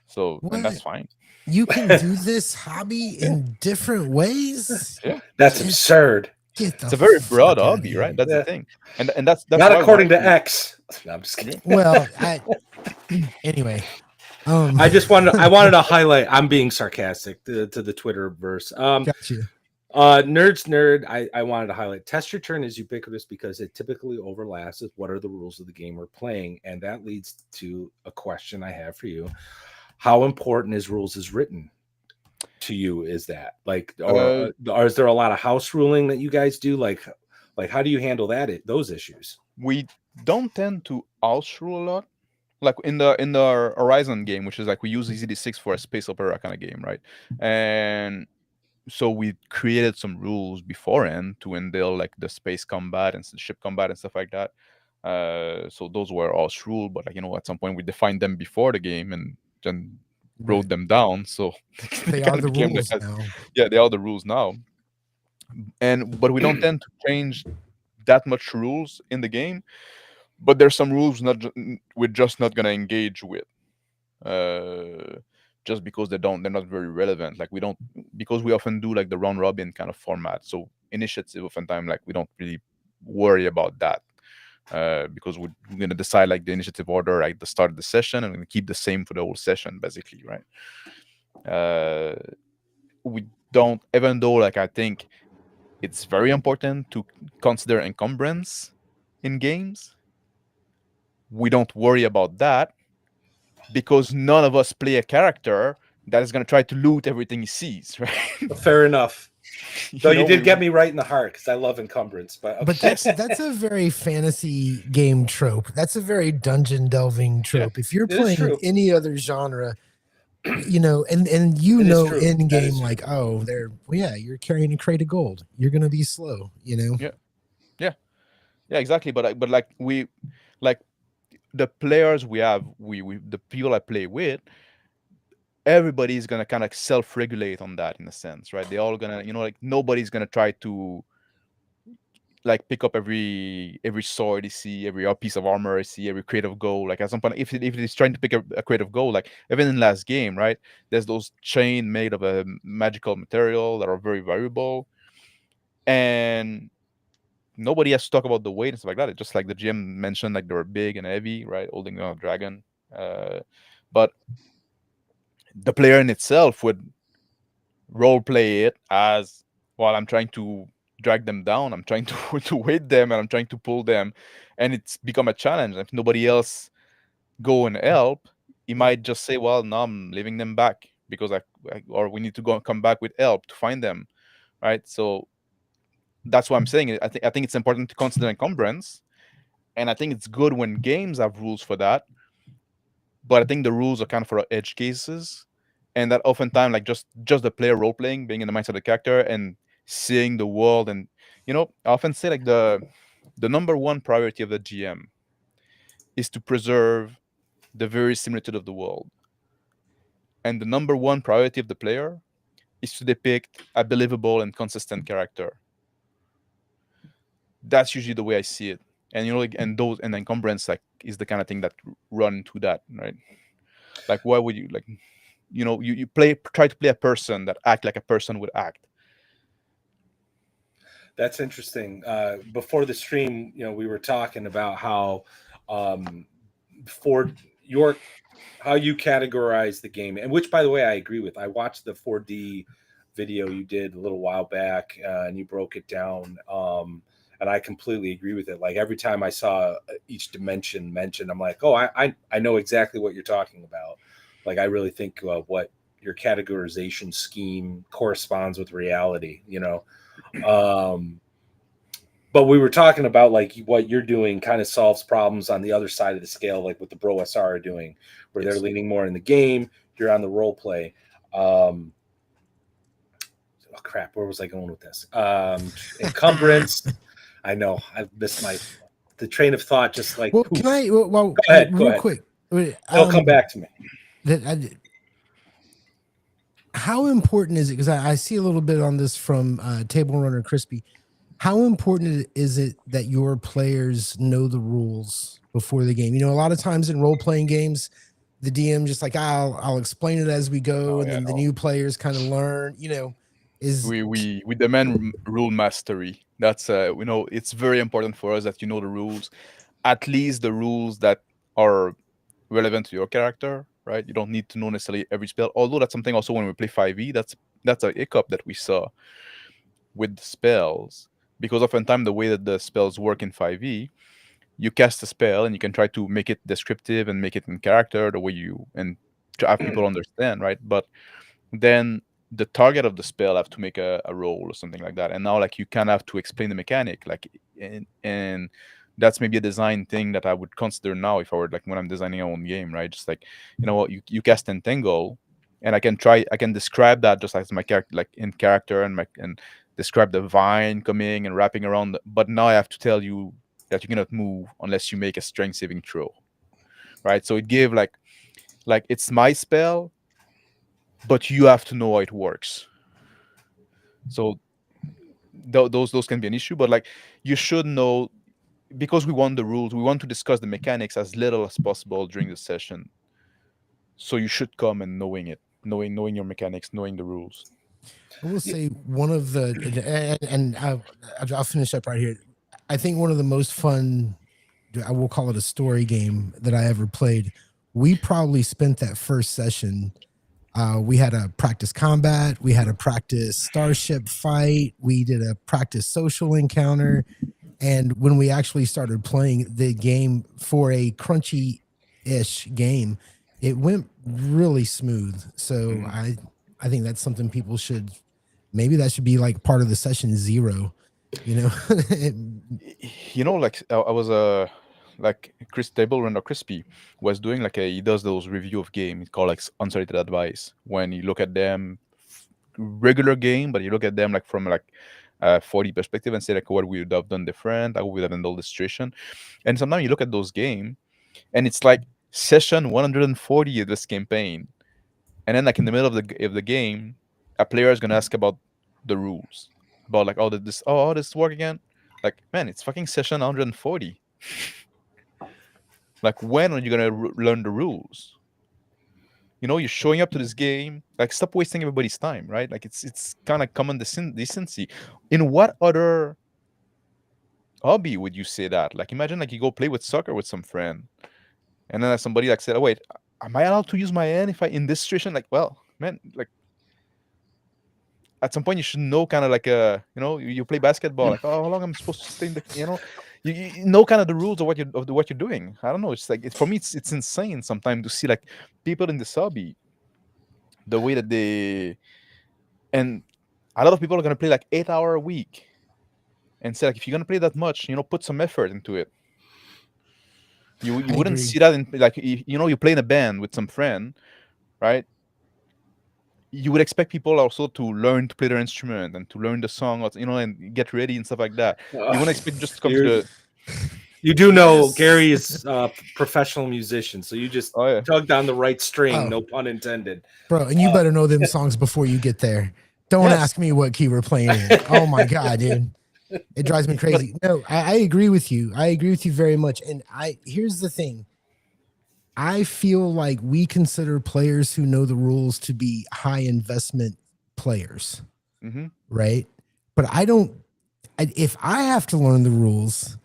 So and that's fine. You can do this hobby in different ways. Yeah, that's absurd. It's a very broad hobby, right? That's the thing, and that's not according to X. No, I'm just kidding. Well, anyway, I wanted to highlight. I'm being sarcastic to the Twitterverse. Gotcha. Nerds nerd. I wanted to highlight. Test your turn is ubiquitous because it typically overlaps with what are the rules of the game we're playing, and that leads to a question I have for you. How important is rules as written? to you is that? Like, or is there a lot of house ruling that you guys do? Like how do you handle those issues? We don't tend to house rule a lot. Like in the Horizon game, which is like we use EZD6 for a space opera kind of game, right? And so we created some rules beforehand to endeal like the space combat and ship combat and stuff like that. So those were all rule, but like at some point we defined them before the game and then wrote them down. So they are the rules now. Yeah, they are the rules now. But we don't tend to change that much rules in the game. But there's some rules we're just not gonna engage with. Just because they're not very relevant. Like because we often do like the round robin kind of format. So initiative oftentimes like we don't really worry about that. Because we're gonna decide like the initiative order at the start of the session and keep the same for the whole session, basically, right? We don't, even though like I think it's very important to consider encumbrance in games. We don't worry about that because none of us play a character that is going to try to loot everything he sees, right? Fair enough. So you did get me right in the heart because I love encumbrance, but okay. That's a very fantasy game trope. That's a very dungeon delving trope. If you're playing any other genre, and in game like, oh, you're carrying a crate of gold. You're gonna be slow, Yeah, exactly. But like the players we have, we the people I play with, everybody's gonna kind of self-regulate on that in a sense, right? They're all gonna, like nobody's gonna try to like pick up every sword you see, every piece of armor you see, every crate of gold. Like at some point, if it is trying to pick a crate of gold, like even in last game, right? There's those chain made of a magical material that are very valuable, and nobody has to talk about the weight and stuff like that. It's just like the GM mentioned, like they were big and heavy, right? Holding a dragon, but the player in itself would role play it as, well, I'm trying to drag them down, I'm trying to weight them, and I'm trying to pull them, and it's become a challenge. If nobody else go and help, he might just say, well, no, I'm leaving them back because or we need to go and come back with help to find them, right? So that's why I'm saying I think it's important to consider encumbrance, and I think it's good when games have rules for that. But I think the rules are kind of for edge cases, and that oftentimes like just the player role playing, being in the mindset of the character and seeing the world. And I often say like the number one priority of the GM is to preserve the verisimilitude of the world, and the number one priority of the player is to depict a believable and consistent character. That's usually the way I see it. And and encumbrance like is the kind of thing that run into that, right? Like, why would you like, you try to play a person that act like a person would act. That's interesting. Before the stream, we were talking about how how you categorize the game, and which, by the way, I agree with. I watched the 4D video you did a little while back, and you broke it down. And I completely agree with it. Like every time I saw each dimension mentioned, I'm like, oh, I know exactly what you're talking about. Like I really think what your categorization scheme corresponds with reality, but we were talking about like what you're doing kind of solves problems on the other side of the scale, like what the Bro SR are doing, where they're leaning more in the game, you're on the role play. Oh crap, where was I going with this? Encumbrance. I know I missed the train of thought. Just like, well, can I? Well, go ahead. Quick. It'll come back to me. How important is it? Because I see a little bit on this from Table Runner Crispy. How important is it that your players know the rules before the game? A lot of times in role-playing games, the DM just like, I'll explain it as we go, and then the new players kind of learn. We demand rule mastery. That's it's very important for us that the rules, at least the rules that are relevant to your character, right? You don't need to know necessarily every spell. Although that's something also when we play 5e, that's a hiccup that we saw with the spells, because oftentimes the way that the spells work in 5e, you cast a spell and you can try to make it descriptive and make it in character the way and to have people understand, right? But then the target of the spell have to make a roll or something like that, and now like you kind of have to explain the mechanic, like, and that's maybe a design thing that I would consider now if I were like when I'm designing my own game, right? Just like, you know what, you cast Entangle, and I can describe that just as my character, like in character, and describe the vine coming and wrapping around. But now I have to tell you that you cannot move unless you make a strength saving throw, right? So it gave like it's my spell, but you have to know how it works. So those can be an issue, but like you should know, because we want the rules, we want to discuss the mechanics as little as possible during the session. So you should come and knowing your mechanics, knowing the rules. I will say one of the, and I'll finish up right here. I think one of the most fun, I will call it a story game that I ever played. We probably spent that first session. We had a practice combat. We had a practice starship fight. We did a practice social encounter. And when we actually started playing the game for a crunchy-ish game, it went really smooth. So I think that's something people should, maybe that should be like part of the session 0, you know. You know, like I was like Chris Table Runner Crispy was doing like he does those review of game. It's called like unsolicited advice. When you look at them, regular game, but you look at them like from like 40 perspective and say like what we would have done different, how we would have handled the situation. And sometimes you look at those game, and it's like session 140 of this campaign, and then like in the middle of the game, a player is gonna ask about the rules, about like, did this how does this work again? Like, man, it's fucking session 140. Like, when are you gonna learn the rules? You know, you're showing up to this game. Like, stop wasting everybody's time, right? Like, it's kind of common decency. In what other hobby would you say that? Like, imagine like you go play with soccer with some friend, and then somebody like said, "Oh wait, am I allowed to use my hand if I in this situation?" Like, well, man, like at some point you should know kind of like you play basketball, like, oh, how long I'm supposed to stay in the, you know kind of the rules of what you're doing. I don't know, it's like for me it's insane sometimes to see like people in this hobby, the way that they, and a lot of people are going to play like 8 hour a week and say like, if you're going to play that much, put some effort into it. You wouldn't see that in like, you play in a band with some friend, right? You would expect people also to learn to play their instrument and to learn the song, and get ready and stuff like that. You wouldn't expect just to come to the. You do know Gary is a professional musician, so you just tugged on the right string, no pun intended. Bro, and you better know them songs before you get there. Don't ask me what key we're playing in. Oh my God, dude. It drives me crazy. No, I agree with you. I agree with you very much. And here's the thing. I feel like we consider players who know the rules to be high investment players, right? But I don't. If I have to learn the rules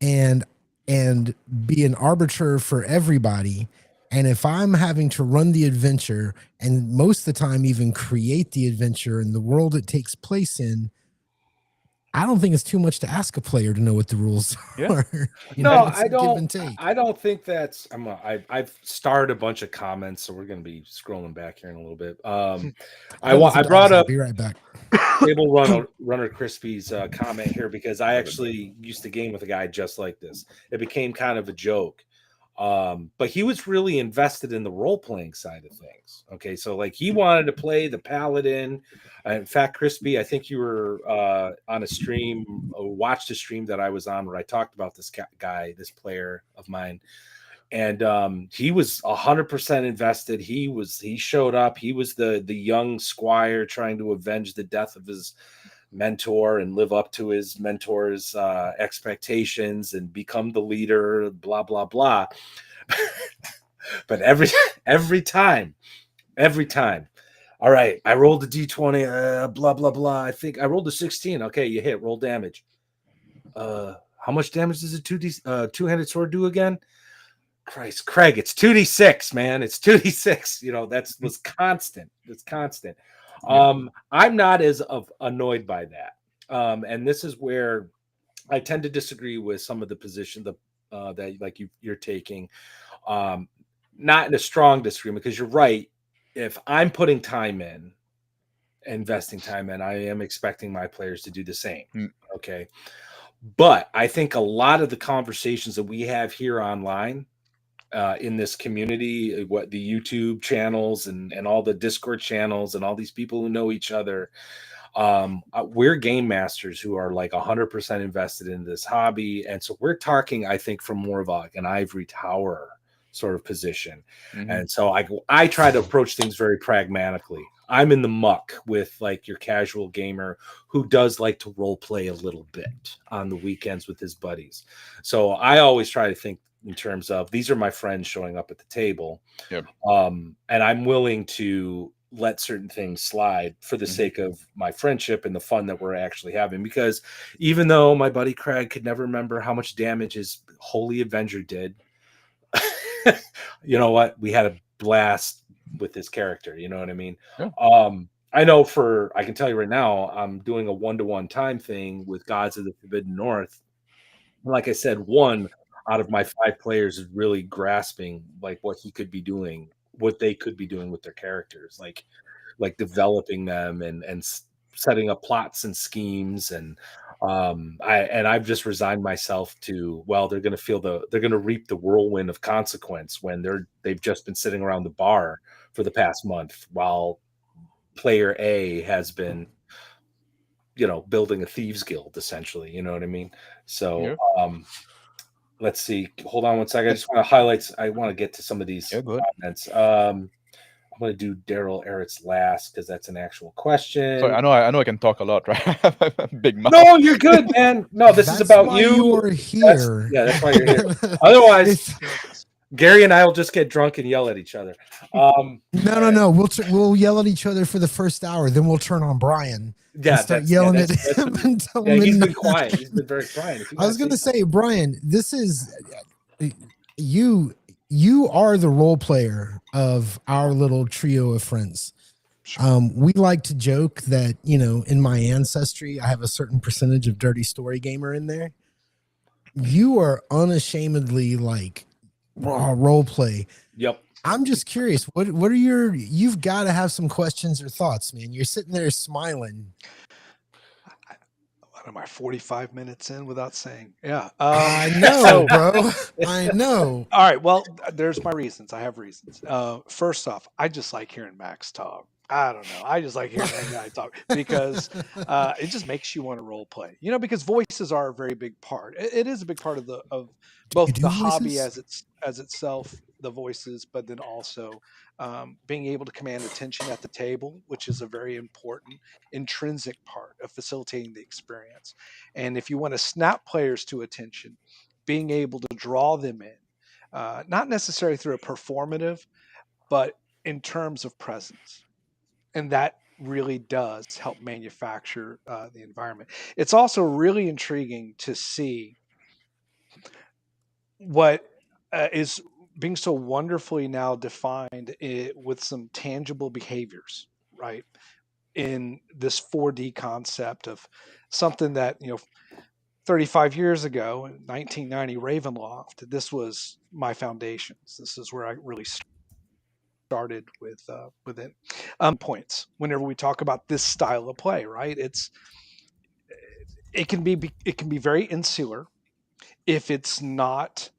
and be an arbiter for everybody, and if I'm having to run the adventure and most of the time even create the adventure and the world it takes place in, I don't think it's too much to ask a player to know what the rules are. No, I don't. I don't think that's. I've started a bunch of comments, so we're going to be scrolling back here in a little bit. I brought up. Be right back. Table Runner Crispy's comment here because I actually used to game with a guy just like this. It became kind of a joke. But he was really invested in the role-playing side of things. Okay, so like he wanted to play the paladin. In fact, Crispy, I think you were on a stream or watched a stream that I was on where I talked about this guy, this player of mine. And he was 100% invested. He showed up. He was the young squire trying to avenge the death of his mentor and live up to his mentor's expectations and become the leader, blah blah blah. But every time, all right, I rolled a d20, blah blah blah. I think I rolled a 16. Okay, you hit. Roll damage. How much damage does a two-handed sword do again? Christ, Craig, it's 2d6, man. It's 2d6. That was constant. It's constant. I'm not as annoyed by that. And this is where I tend to disagree with some of the position that like you're taking. Not in a strong disagreement, because you're right. If I'm putting time in investing time in. I am expecting my players to do the same. Mm. Okay. But I think a lot of the conversations that we have here online, in this community, what the YouTube channels and all the Discord channels and all these people who know each other, we're game masters who are like 100% invested in this hobby, and so we're talking, I think, from more of an ivory tower sort of position. And so I try to approach things very pragmatically. I'm in the muck with like your casual gamer who does like to role play a little bit on the weekends with his buddies. So I always try to think in terms of these are my friends showing up at the table. Yep. And I'm willing to let certain things slide for the sake of my friendship and the fun that we're actually having. Because even though my buddy Craig could never remember how much damage his Holy Avenger did, you know what? We had a blast with this character. You know what I mean? Yeah. I know I can tell you right now, I'm doing a 1-to-1 time thing with Gods of the Forbidden North. Like I said, one out of my 5 players is really grasping like what he could be doing, what they could be doing with their characters, like developing them and setting up plots and schemes. And I've just resigned myself to, well, they're going to reap the whirlwind of consequence when they've just been sitting around the bar for the past month while player A has been, building a thieves guild essentially. You know what I mean? So, let's see. Hold on one second. I just want to highlight. I want to get to some of these comments. I'm going to do Daryl Eric's last because that's an actual question. Sorry, I know I can talk a lot, right? Big mouth. No, you're good, man. No, this is about why you. You're here. That's why you're here. Otherwise, Gary and I will just get drunk and yell at each other. No. We'll yell at each other for the first hour, then we'll turn on Brian. Yeah, start yelling at him until midnight. He's been quiet. He's been very quiet. I was going to say, Brian, this is you. You are the role player of our little trio of friends. We like to joke that, in my ancestry, I have a certain percentage of dirty story gamer in there. You are unashamedly like role play. Yep. I'm just curious. What are you've got to have some questions or thoughts, man. You're sitting there smiling. What am I, 45 minutes in without saying? Yeah. I know, bro. I know. All right. Well, there's my reasons. I have reasons. First off, I just like hearing Max talk. I don't know. I just like hearing that guy talk because it just makes you want to role play. Because voices are a very big part. It is a big part of both the hobby as itself, the voices, but then also being able to command attention at the table, which is a very important intrinsic part of facilitating the experience. And if you want to snap players to attention, being able to draw them in, not necessarily through a performative, but in terms of presence. And that really does help manufacture the environment. It's also really intriguing to see what is being so wonderfully now defined with some tangible behaviors, right? In this 4D concept of something that, 35 years ago in 1990 Ravenloft, this was my foundations. This is where I really started with it. Points whenever we talk about this style of play, right? It can be very insular if it's not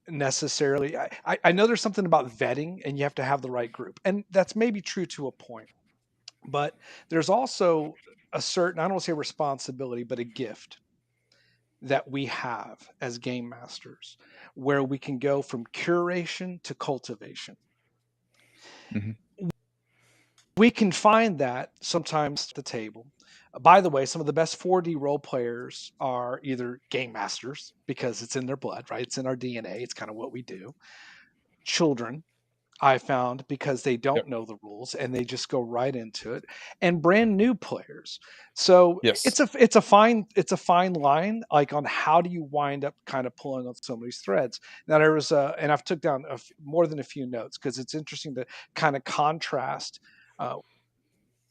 necessarily. I know there's something about vetting, and you have to have the right group, and that's maybe true to a point. But there's also a certain, I don't want to say responsibility, but a gift that we have as game masters, where we can go from curation to cultivation. We can find that sometimes at the table. By the way, some of the best 4D role players are either game masters because it's in their blood, right? It's in our DNA. It's kind of what we do. Children, I found, because they don't know the rules and they just go right into it, and brand new players. So it's a fine line, like on how do you wind up kind of pulling on some of these threads. Now there was and I've took down more than a few notes because it's interesting to kind of contrast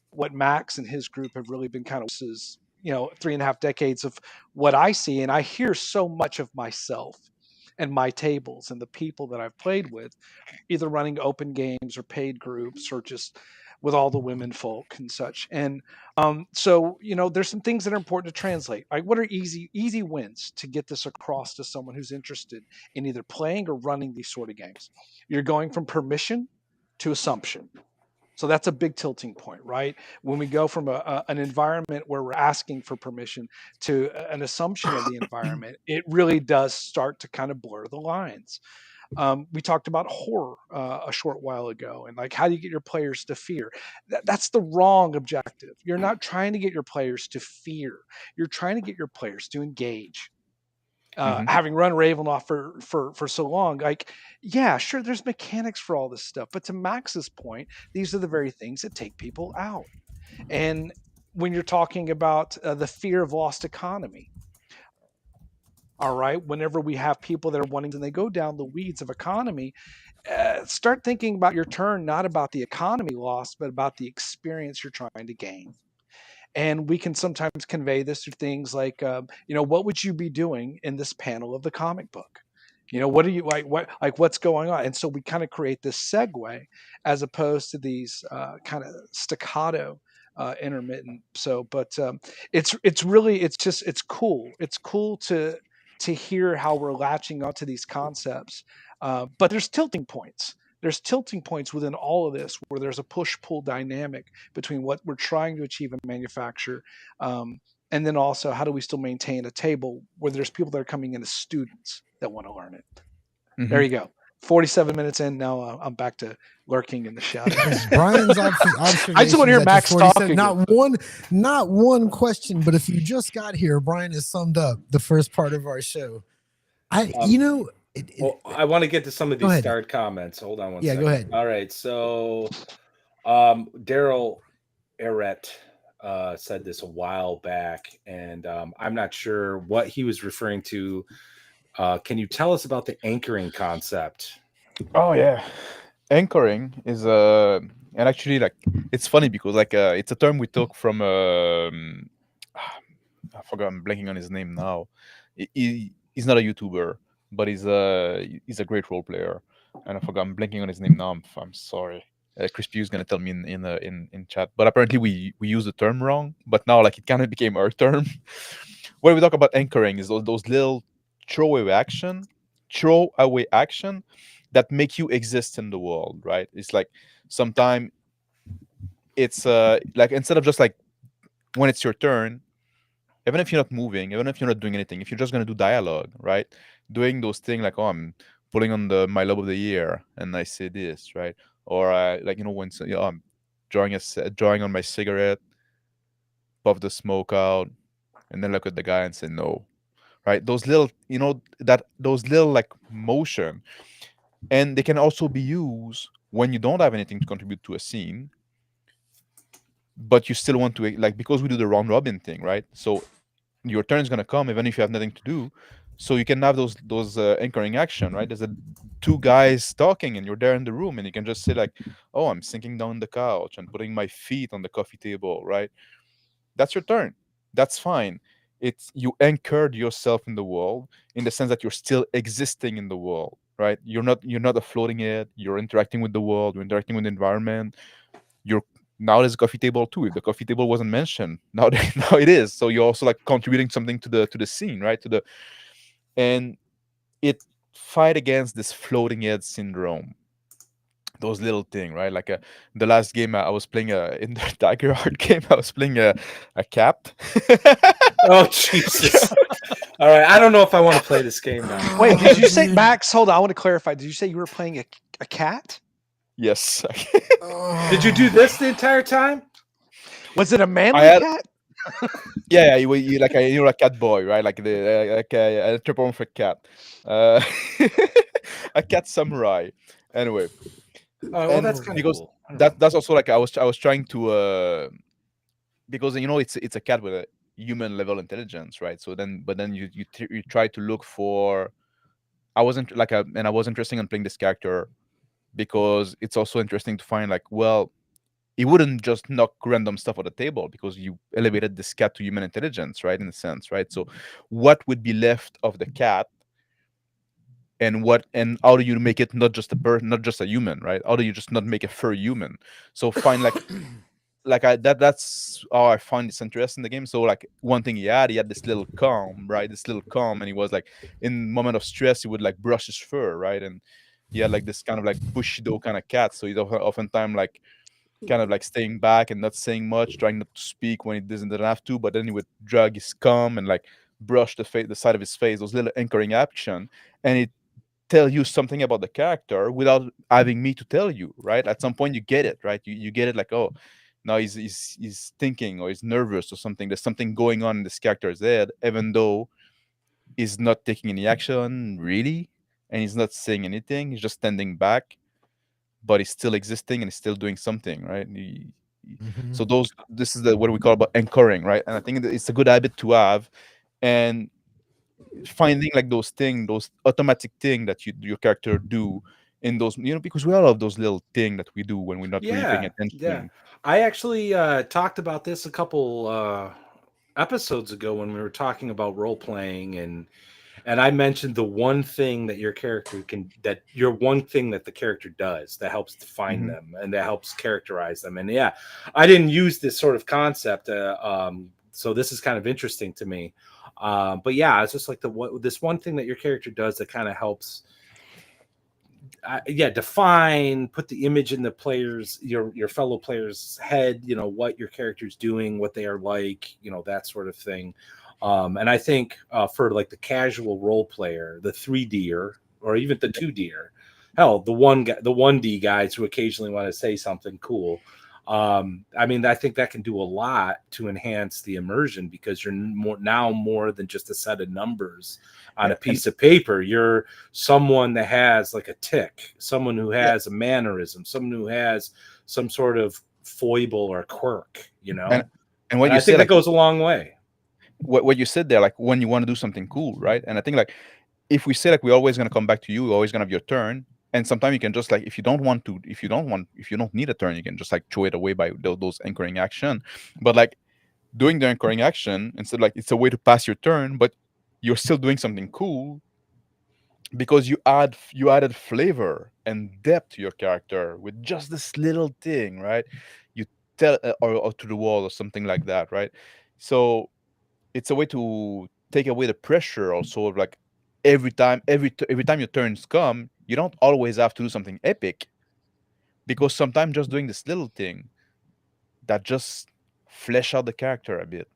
what Max and his group have really been kind of, 3.5 decades of what I see, and I hear so much of myself and my tables and the people that I've played with, either running open games or paid groups or just with all the women folk and such. And so, there's some things that are important to translate. Like, what are easy wins to get this across to someone who's interested in either playing or running these sort of games? You're going from permission to assumption. So that's a big tilting point, right? When we go from an environment where we're asking for permission to an assumption of the environment, it really does start to kind of blur the lines. We talked about horror a short while ago, and like, how do you get your players to fear? That's the wrong objective. You're not trying to get your players to fear. You're trying to get your players to engage. Having run Ravenloft for so long, like, yeah, sure, there's mechanics for all this stuff, but to Max's point, these are the very things that take people out. And when you're talking about the fear of lost economy, all right, whenever we have people that are wanting and they go down the weeds of economy, start thinking about your turn, not about the economy lost, but about the experience you're trying to gain. And we can sometimes convey this through things like, what would you be doing in this panel of the comic book? What are you what's going on? And so we kind of create this segue as opposed to these kind of staccato, intermittent. So, but it's cool. It's cool to hear how we're latching onto these concepts. But there's tilting points. There's tilting points within all of this where there's a push-pull dynamic between what we're trying to achieve and manufacture, and then also how do we still maintain a table where there's people that are coming in as students that want to learn it. There you go. 47 minutes in now. I'm back to lurking in the shadows. Brian's observation. I just want to hear Max talking. Not one question, but if you just got here, Brian has summed up the first part of our show. I want to get to some of these starred comments. Hold on one second. Yeah, go ahead. All right. So Daryl Eret said this a while back, and I'm not sure what he was referring to. Can you tell us about the anchoring concept? Oh, yeah. Anchoring is and actually, like, it's funny because it's a term we took from I forgot, I'm blanking on his name now. He's not a YouTuber, but he's a great role player, and I forgot, I'm blanking on his name now. I'm sorry. Crispy is gonna tell me in chat, but apparently we use the term wrong. But now, like, it kind of became our term. When we talk about anchoring, is those little throwaway action that make you exist in the world, right? It's like sometimes it's like, instead of just like when it's your turn, even if you're not moving, even if you're not doing anything, if you're just going to do dialogue, right? Doing those things like, oh, I'm pulling on my lobe of the ear and I say this, right? Or when I'm drawing on my cigarette, puff the smoke out, and then look at the guy and say no, right? Those little, those little like motion, and they can also be used when you don't have anything to contribute to a scene, but you still want to, like, because we do the round robin thing, right? So your turn is going to come even if you have nothing to do. So you can have those anchoring action, right? There's two guys talking and you're there in the room, and you can just say like, oh, I'm sinking down the couch and putting my feet on the coffee table, right? That's your turn. That's fine. It's, you anchored yourself in the world in the sense that you're still existing in the world, right? You're not a floating head. You're interacting with the world. You're interacting with the environment. Now there's a coffee table too. If the coffee table wasn't mentioned, now it is. So you're also like contributing something to the scene, right? And it fight against this floating head syndrome. Those little thing, right? Like the last game I was playing in the Tiger Heart game, I was playing a cat. Oh Jesus! All right, I don't know if I want to play this game now. Wait, did you say, Max? Hold on, I want to clarify. Did you say you were playing a cat? Yes. Did you do this the entire time? Was it a manly cat? Yeah, you're a cat boy, right? Like an anthropomorphic cat, a cat samurai. Anyway, well, that's kind of cool. That's also like I was trying to because it's a cat with a human level intelligence, right? So then, but then you try to look for. I was interested in playing this character because it's also interesting to find like, well, he wouldn't just knock random stuff on the table because you elevated this cat to human intelligence, right? In a sense, right? So what would be left of the cat and how do you make it not just a bird, not just a human, right? How do you just not make a fur human? So find like I that's how I find this interest in the game. So like one thing he had this little comb, right? This little comb, and he was like in moment of stress, he would like brush his fur, right? And he had like this kind of like bushido kind of cat. So he's oftentimes like kind of like staying back and not saying much, trying not to speak when he doesn't have to. But then he would drag his comb and like brush the side of his face, those little anchoring action, and it tell you something about the character without having me to tell you, right? At some point you get it, right? You get it like, oh, now he's thinking or he's nervous or something. There's something going on in this character's head, even though he's not taking any action really, and he's not saying anything. He's just standing back, but he's still existing and he's still doing something, right? Mm-hmm. So this is what we call about anchoring, right? And I think that it's a good habit to have, and finding like those things, those automatic thing that your character do in those, because we all have those little thing that we do when we're not really paying Yeah, yeah. attention. I actually talked about this a couple episodes ago when we were talking about role playing, and I mentioned the one thing that your character can that your one thing that the character does that helps define Hmm. them and that helps characterize them. And yeah, I didn't use this sort of concept, so this is kind of interesting to me. But yeah, it's just like this one thing that your character does that kind of helps yeah, define, put the image in the players, your fellow players head, what your character's doing, what they are like, that sort of thing. And I think for like the casual role player, the 3D or even the 2D, hell, the 1D guys who occasionally want to say something cool. I mean, I think that can do a lot to enhance the immersion because you're more than just a set of numbers on Yeah, a piece of paper. You're someone that has like a tick, someone who yeah, has a mannerism, someone who has some sort of foible or quirk, and and what and you I say think that like goes a long way. what you said there, like when you want to do something cool, right? And I think like if we say like we're always going to come back to you, you're always going to have your turn, and sometimes you can just like, if you don't need a turn, you can just like throw it away by those anchoring action. But like doing the anchoring action instead, like it's a way to pass your turn, but you're still doing something cool because you added flavor and depth to your character with just this little thing, right? You tell or to the wall or something like that, right? So it's a way to take away the pressure also of like every time your turns come, you don't always have to do something epic, because sometimes just doing this little thing that just flesh out the character a bit,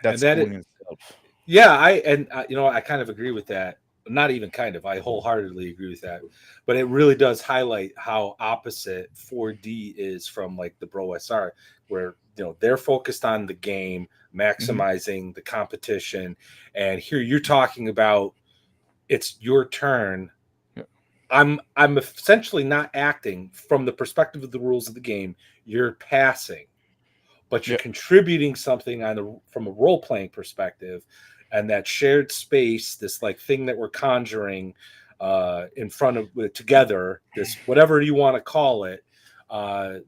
And that's that cool it, in itself. yeah, I kind of agree with that. Not even kind of, I wholeheartedly agree with that. But it really does highlight how opposite 4D is from like the Bro SR, where they're focused on the game, Hmm. maximizing the competition, and here you're talking about it's your turn. Yeah, I'm essentially not acting from the perspective of the rules of the game. You're passing, but you're yeah, contributing something from a role playing perspective, and that shared space, this like thing that we're conjuring in front of together, this whatever you want to call it,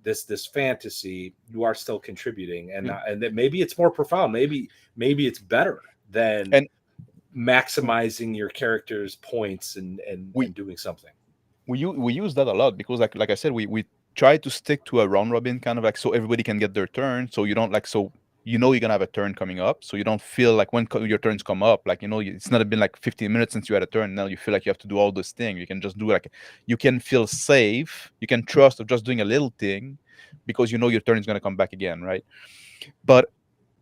this fantasy, you are still contributing, yeah. and that maybe it's more profound, maybe it's better than And maximizing your character's points we and doing something. we use that a lot because like I said, we try to stick to a round robin kind of like, so everybody can get their turn, so you don't like, so you're gonna have a turn coming up, so you don't feel like when your turns come up, like it's not been like 15 minutes since you had a turn, now you feel like you have to do all this thing. You can just do like, you can feel safe, you can trust of just doing a little thing because your turn is gonna come back again, right? But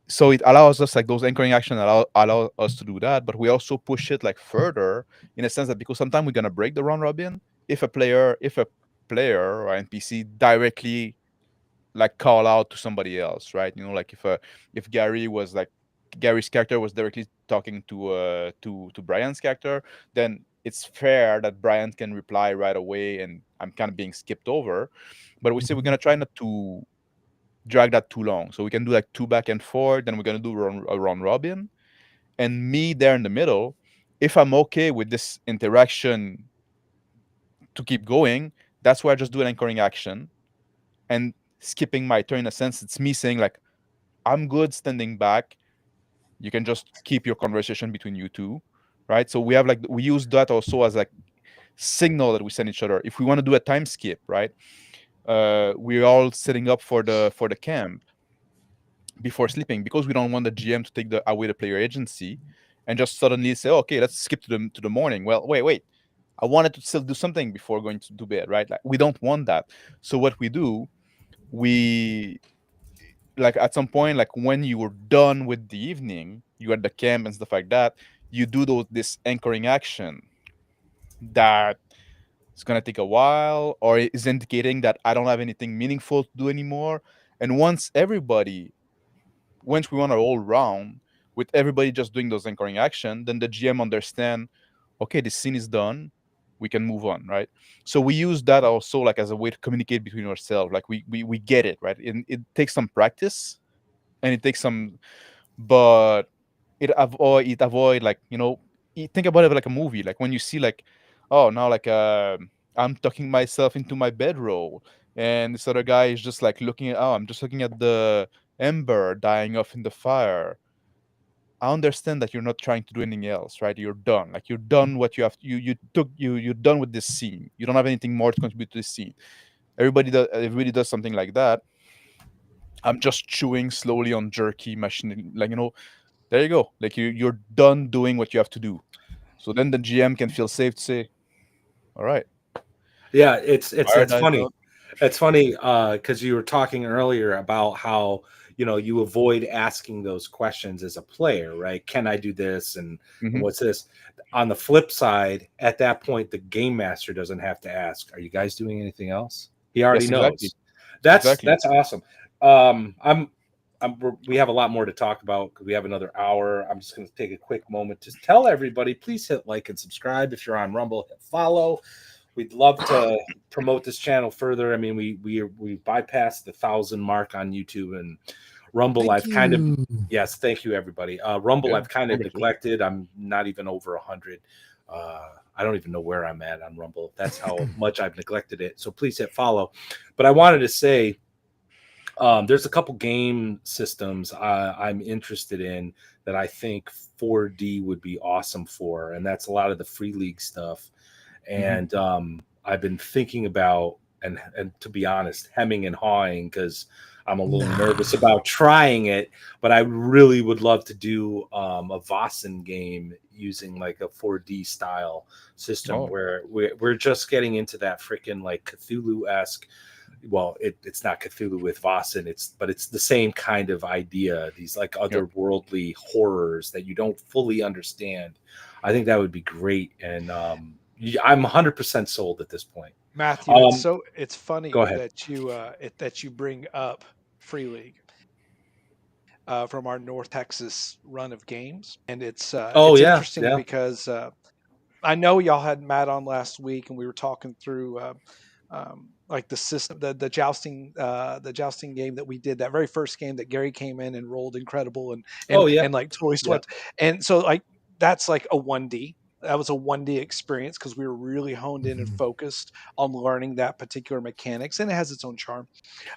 so it allows us, like those anchoring action allow us to do that, but we also push it like further, in a sense that because sometimes we're going to break the round robin if a player or npc directly like call out to somebody else, right? Like if Gary's character was directly talking to Brian's character, then it's fair that Brian can reply right away and I'm kind of being skipped over. But we say we're Mm-hmm. going to try not to drag that too long. So we can do like two back and forth. Then we're gonna do a round robin, and me there in the middle. If I'm okay with this interaction to keep going, that's where I just do an anchoring action and skipping my turn. In a sense, it's me saying like, I'm good standing back. You can just keep your conversation between you two, right? So we use that also as like signal that we send each other. If we want to do a time skip, right? We're all setting up for the camp before sleeping because we don't want the GM to take away the player agency and just suddenly say, okay, let's skip to the morning. Well, wait. I wanted to still do something before going to bed, right? Like, we don't want that. So what we do, we like at some point, like when you were done with the evening, you at the camp and stuff like that, you do this anchoring action that it's gonna take a while or is indicating that I don't have anything meaningful to do anymore. And once we want a whole round with everybody just doing those anchoring action, then the GM understand, okay, this scene is done, we can move on, right? So we use that also like as a way to communicate between ourselves. Like we get it, right? It takes some practice and it takes some, but it avoid like, think about it like a movie. Like when you see like, oh, now like I'm tucking myself into my bedroll and this other guy is just like I'm just looking at the ember dying off in the fire. I understand that you're not trying to do anything else, right? You're done. Like you're done what you have. You're done with this scene. You don't have anything more to contribute to this scene. Everybody does something like that. I'm just chewing slowly on jerky machine, like, there you go. Like you're done doing what you have to do. So then the GM can feel safe to say, all right. Yeah, it's Fire it's dies funny. out. It's funny because you were talking earlier about how you avoid asking those questions as a player, right? Can I do this and Mhm. what's this? On the flip side, at that point, the game master doesn't have to ask, "Are you guys doing anything else?" He already Yes, exactly. knows. That's Exactly. that's awesome. We have a lot more to talk about because we have another hour. I'm just going to take a quick moment to tell everybody, please hit like and subscribe. If you're on Rumble, hit follow. We'd love to promote this channel further. I mean, we bypassed the 1,000 mark on YouTube and Rumble. Thank I've kind of you. yes, thank you everybody. Rumble, Yeah. I've kind of Thank you. neglected. I'm not even over 100. I don't even know where I'm at on Rumble. That's how much I've neglected it. So please hit follow. But I wanted to say, there's a couple game systems I'm interested in that I think 4D would be awesome for, and that's a lot of the free league stuff. And I've been thinking about and to be honest, hemming and hawing because I'm a little nervous about trying it. But I really would love to do a Vossen game using like a 4D style system where we're just getting into that freaking like Cthulhu-esque. Well, it's not Cthulhu with Vossen, but it's the same kind of idea. These like otherworldly horrors that you don't fully understand. I think that would be great, and I'm 100% sold at this point. Matthew, it's funny Go ahead. that you bring up Free League from our North Texas run of games, and it's interesting because I know y'all had Matt on last week, and we were talking through like the system, the jousting game that we did, that very first game that Gary came in and rolled incredible and like totally swept, and so like that's like a 1D. That was a 1D experience because we were really honed in and focused on learning that particular mechanics, and it has its own charm.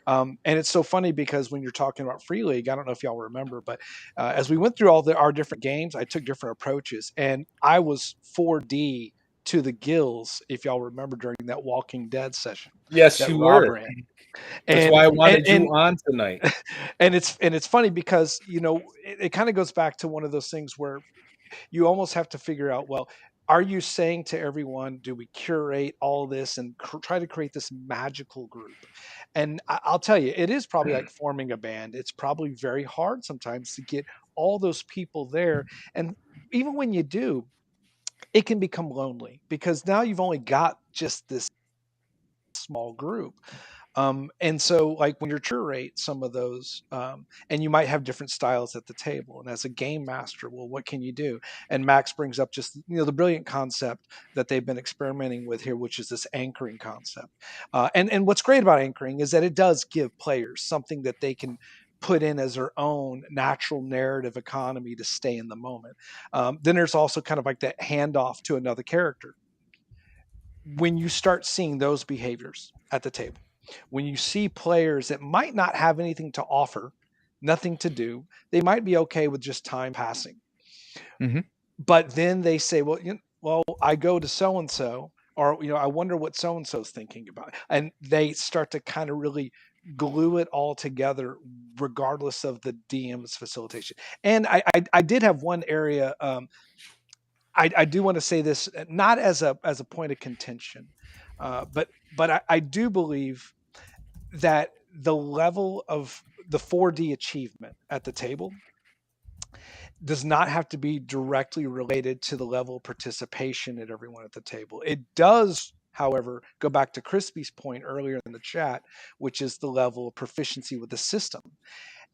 And it's so funny because when you're talking about Free League, I don't know if y'all remember, but as we went through our different games, I took different approaches, and I was 4D to the gills, if y'all remember, during that Walking Dead session. Yes, that you Rob were. ran. That's why I wanted you on tonight. And it's funny because it kind of goes back to one of those things where you almost have to figure out, well, are you saying to everyone, do we curate all this and try to create this magical group? And I'll tell you, it is probably like forming a band. It's probably very hard sometimes to get all those people there. And even when you do, it can become lonely because now you've only got just this small group. And so like when you're curate some of those, and you might have different styles at the table, and as a game master, well, what can you do? And Max brings up just the brilliant concept that they've been experimenting with here, which is this anchoring concept. And what's great about anchoring is that it does give players something that they can put in as their own natural narrative economy to stay in the moment. Then there's also kind of like that handoff to another character. When you start seeing those behaviors at the table, when you see players that might not have anything to offer, nothing to do, they might be okay with just time passing. But then they say, well, I go to so and so, or I wonder what so and so's thinking about, and they start to kind of really glue it all together, regardless of the DM's facilitation. And I did have one area. I do want to say this, not as a point of contention, but I do believe that the level of the 4D achievement at the table does not have to be directly related to the level of participation at everyone at the table. It does, however, go back to Crispy's point earlier in the chat, which is the level of proficiency with the system.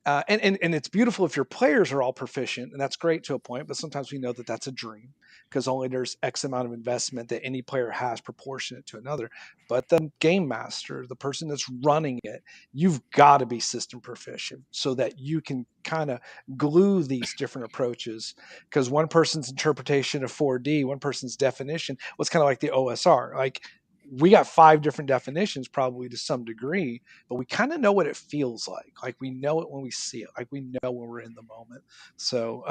And it's beautiful if your players are all proficient, and that's great to a point, but sometimes we know that that's a dream, because only there's X amount of investment that any player has proportionate to another. But the game master, the person that's running it, you've got to be system proficient so that you can kind of glue these different approaches, because one person's interpretation of 4D, one person's definition was kind of like the OSR. Like, we got 5 different definitions probably to some degree, but we kind of know what it feels like. Like, we know it when we see it, like we know when we're in the moment. So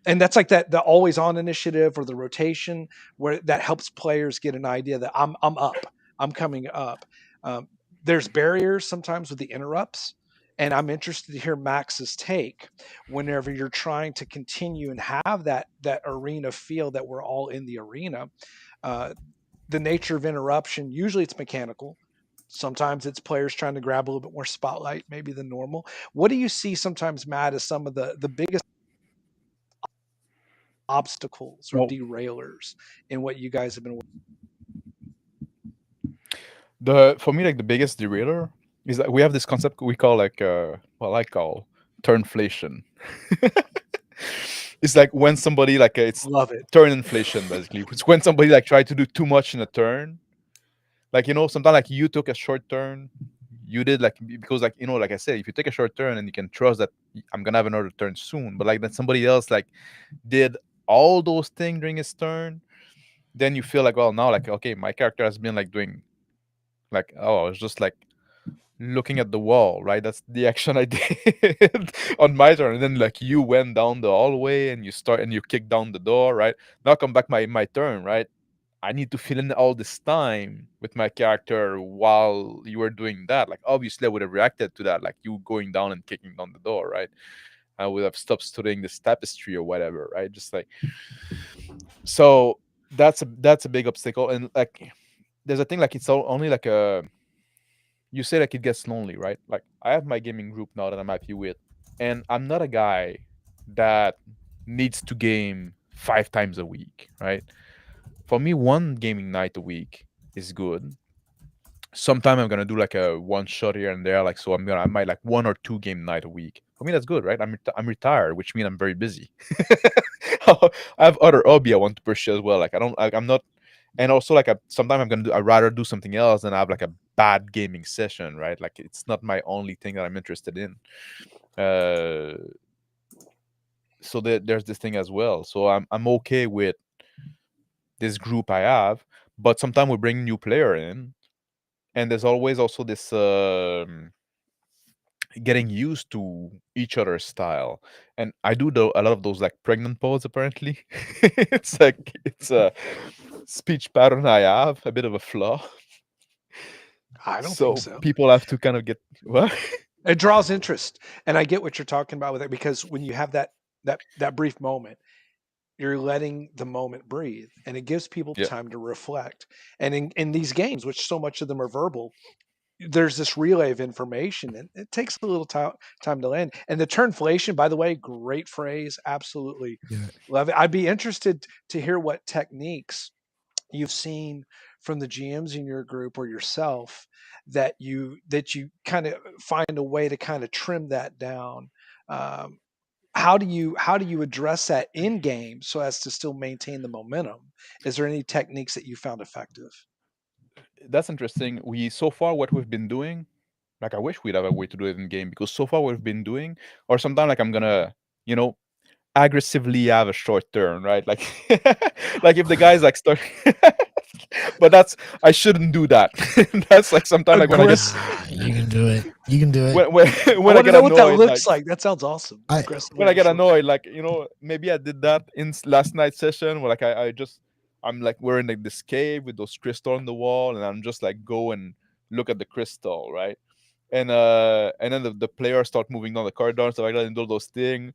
and that's like the always on initiative or the rotation, where that helps players get an idea that I'm up, I'm coming up. There's barriers sometimes with the interrupts, and I'm interested to hear Max's take whenever you're trying to continue and have that arena feel that we're all in the arena. The nature of interruption, usually it's mechanical. Sometimes it's players trying to grab a little bit more spotlight maybe than normal. What do you see sometimes, Matt, as some of the biggest obstacles or derailers in what you guys have been For me, like, the biggest derailer is that we have this concept we call, like, I call turnflation. It's like when somebody, like, it's love it. turn inflation, basically. It's when somebody, like, try to do too much in a turn. Like, sometimes, like, you took a short turn, you did, like, because, like, like I said, if you take a short turn and you can trust that I'm gonna have another turn soon, but like that somebody else, like, did all those things during his turn, then you feel like, well, now, like, okay, my character has been, like, doing, like, oh, I was just, like, looking at the wall, right? That's the action I did on my turn. And then, like, you went down the hallway and you kicked down the door, right? Now come back my turn, right? I need to fill in all this time with my character while you were doing that. Like, obviously I would have reacted to that, like you going down and kicking down the door, right? I would have stopped studying this tapestry or whatever, right? Just like, so that's a big obstacle. And, like, there's a thing, like, it's only like you say, like, it gets lonely, right? Like, I have my gaming group now that I'm happy with, and I'm not a guy that needs to game 5 times a week, right? For me, one gaming night a week is good. Sometime I'm gonna do, like, a one shot here and there, like, so I might, like, 1 or 2 game night a week. For me, that's good, right? I'm retired, which means I'm very busy. I have other hobby I want to pursue as well. Like, I'm not, and also, like, sometimes I'd rather do something else than have, like, a bad gaming session, right? Like, it's not my only thing that I'm interested in. So there's this thing as well. So I'm okay with this group I have, but sometimes we bring new player in, and there's always also this getting used to each other's style. And I do a lot of those, like, pregnant pause, apparently. It's a speech pattern I have, a bit of a flaw. I don't think so. People have to kind of get what? It draws interest, and I get what you're talking about with it, because when you have that brief moment, you're letting the moment breathe, and it gives people time to reflect. And in these games, which so much of them are verbal, there's this relay of information, and it takes a little time to land. And the turnflation, by the way, great phrase, absolutely love it. I'd be interested to hear what techniques you've seen from the GMs in your group or yourself that you kind of find a way to kind of trim that down. How do you address that in game so as to still maintain the momentum? Is there any techniques that you found effective? That's interesting. So far what we've been doing, like, I wish we'd have a way to do it in game, because so far what we've been doing, or sometimes, like, I'm gonna, aggressively have a short turn, right? Like, like, if the guy's, like, start but I shouldn't do that. That's, like, sometimes, like, when I get you can do it. You can do it. When I get annoyed, what that looks like. That sounds awesome. When I get annoyed, like, maybe I did that in last night's session where, like, I'm like, we're in like this cave with those crystals on the wall, and I'm just like, go and look at the crystal, right? And then the players start moving down the corridor and stuff like that, and do those things,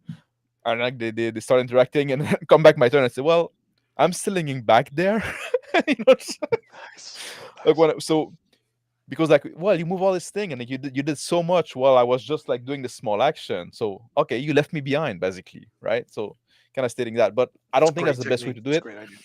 and like they start interacting, and come back my turn and say, well, I'm still hanging back there. You know, like so because like, well, you move all this thing and like, you did so much while I was just like doing the small action. So okay, you left me behind basically, right? So kind of stating that, but I don't think that's the best way to do it. Great idea.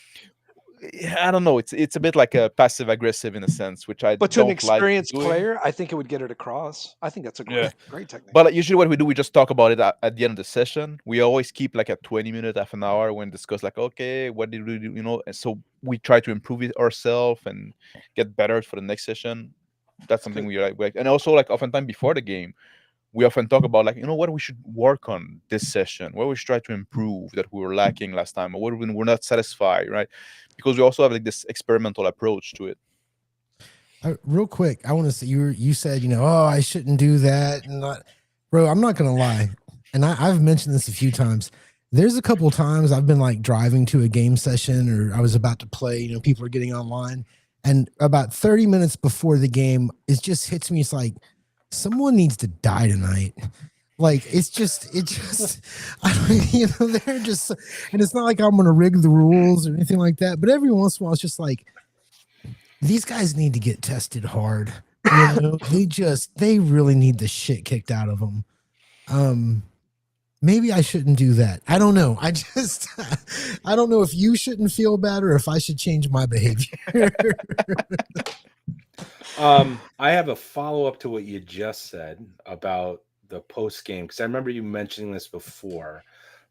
I don't know. It's a bit like a passive aggressive in a sense, which I but to don't an experienced like doing. player, I think it would get it across. I think that's a great technique. But usually what we do, we just talk about it at the end of the session. We always keep like a 20-minute, half an hour when discuss like, okay, what did we do, you know? And so we try to improve it ourselves and get better for the next session. That's something we like. And also like oftentimes before the game, we often talk about like, you know, what we should work on this session, what we should try to improve that we were lacking last time, or what we're not satisfied, right? Because we also have like this experimental approach to it. Real quick, I want to say you said, you know, oh, I shouldn't do that. And bro, I'm not gonna lie, and I've mentioned this a few times. There's a couple times I've been like driving to a game session, or I was about to play, you know, people are getting online, and about 30 minutes before the game, it just hits me. It's like, someone needs to die tonight. Like it just I don't, you know, they're just, and it's not like I'm gonna rig the rules or anything like that, but every once in a while it's just like, these guys need to get tested hard. You know, they really need the shit kicked out of them. Maybe I shouldn't do that. I don't know. I don't know if you shouldn't feel bad or if I should change my behavior. I have a follow-up to what you just said about the post-game, because I remember you mentioning this before,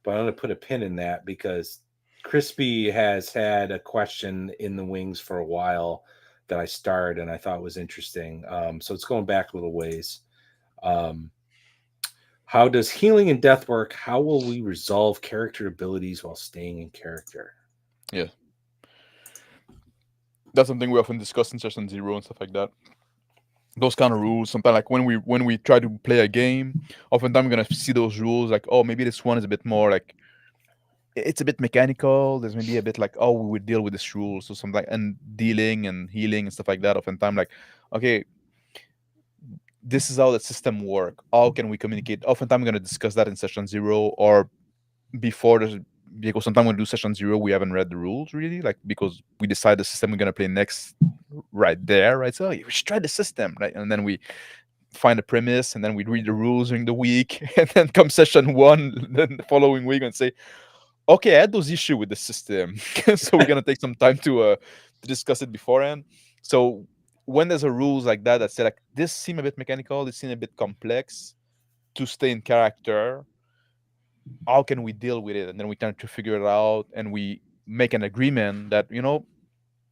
but I'm going to put a pin in that because Crispy has had a question in the wings for a while that I starred and I thought was interesting. So it's going back a little ways. How does healing and death work? How will we resolve character abilities while staying in character? Yeah. That's something we often discuss in session 0 and stuff like that. Those kind of rules. Sometimes like when we try to play a game, oftentimes we're gonna see those rules like, oh, maybe this one is a bit more like, it's a bit mechanical. There's maybe a bit like, oh, we would deal with this rule. So something like, and dealing and healing and stuff like that. Oftentimes like, okay, this is how the system work. How can we communicate? Oftentimes we're gonna discuss that in session 0 or before the, because sometimes when we do session 0, we haven't read the rules really, like because we decide the system we're gonna play next right there, right? So we should try the system, right? And then we find a premise, and then we read the rules during the week, and then come session 1, then the following week, and say, okay, I had those issues with the system, so we're gonna take some time to discuss it beforehand. So when there's a rules like that say like, this seem a bit mechanical, this seem a bit complex, to stay in character, how can we deal with it? And then we try to figure it out, and we make an agreement that, you know,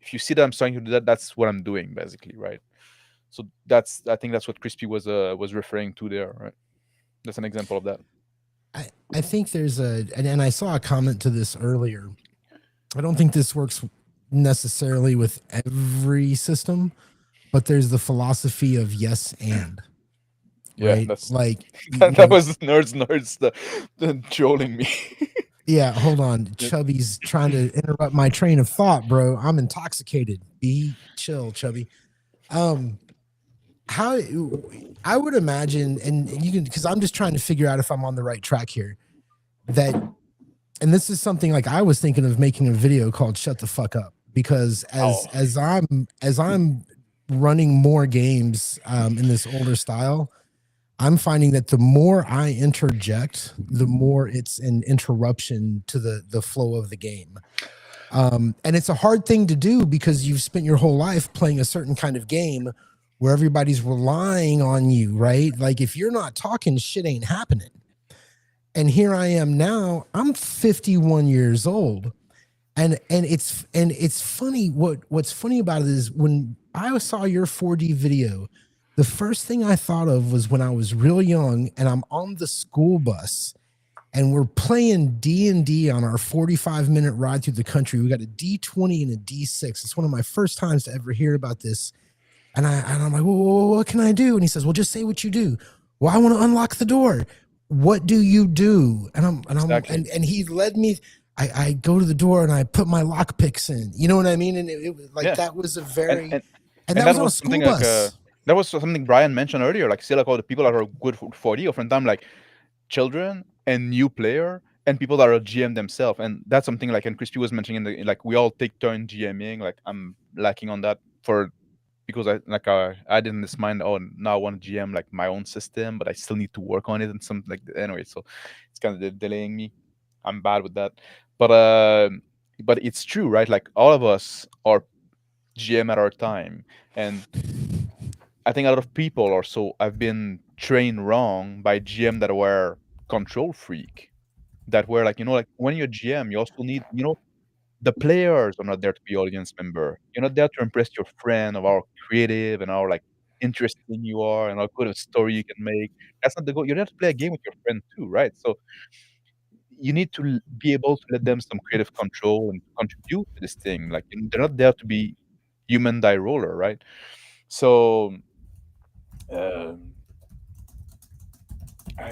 if you see that I'm starting to do that, that's what I'm doing basically, right? So I think that's what Crispy was referring to there, right? That's an example of that. I think there's and I saw a comment to this earlier. I don't think this works necessarily with every system, but there's the philosophy of yes and. Yeah, right? that's like that was nerds the trolling me. Yeah, hold on. Chubby's trying to interrupt my train of thought, bro. I'm intoxicated. Be chill, Chubby. How I would imagine, and you can, because I'm just trying to figure out if I'm on the right track here. That, and this is something like I was thinking of making a video called "Shut the Fuck Up," because as I'm running more games in this older style, I'm finding that the more I interject, the more it's an interruption to the flow of the game. And it's a hard thing to do because you've spent your whole life playing a certain kind of game where everybody's relying on you, right? Like if you're not talking, shit ain't happening. And here I am now, I'm 51 years old. And it's funny. What's funny about it is when I saw your 4D video, the first thing I thought of was when I was real young and I'm on the school bus and we're playing D&D on our 45-minute ride through the country. We got a D20 and a D6. It's one of my first times to ever hear about this. And I'm like, well, what can I do? And he says, well, just say what you do. Well, I want to unlock the door. What do you do? And he led me. I go to the door and I put my lock picks in. You know what I mean? And it was like that was a very and that that was on a was school something like bus. that was something Brian mentioned earlier. Like, say, like all the people that are good for the different time, like children and new player and people that are GM themselves, and that's something like, and Crispy was mentioning like we all take turn GMing. Like, I'm lacking on that for because I had in this mind, oh, now I want to GM like my own system, but I still need to work on it and something like that. Anyway, so it's kind of delaying me. I'm bad with that, but but it's true, right? Like, all of us are GM at our time, and I think a lot of people or so have been trained wrong by GM that were control freak, that were like, like when you're GM, you also need, the players are not there to be audience member. You're not there to impress your friend of how creative and how like interesting you are and how good of a story you can make. That's not the goal. You're there to play a game with your friend too, right? So you need to be able to let them some creative control and contribute to this thing. Like, they're not there to be human die roller, right? So, um,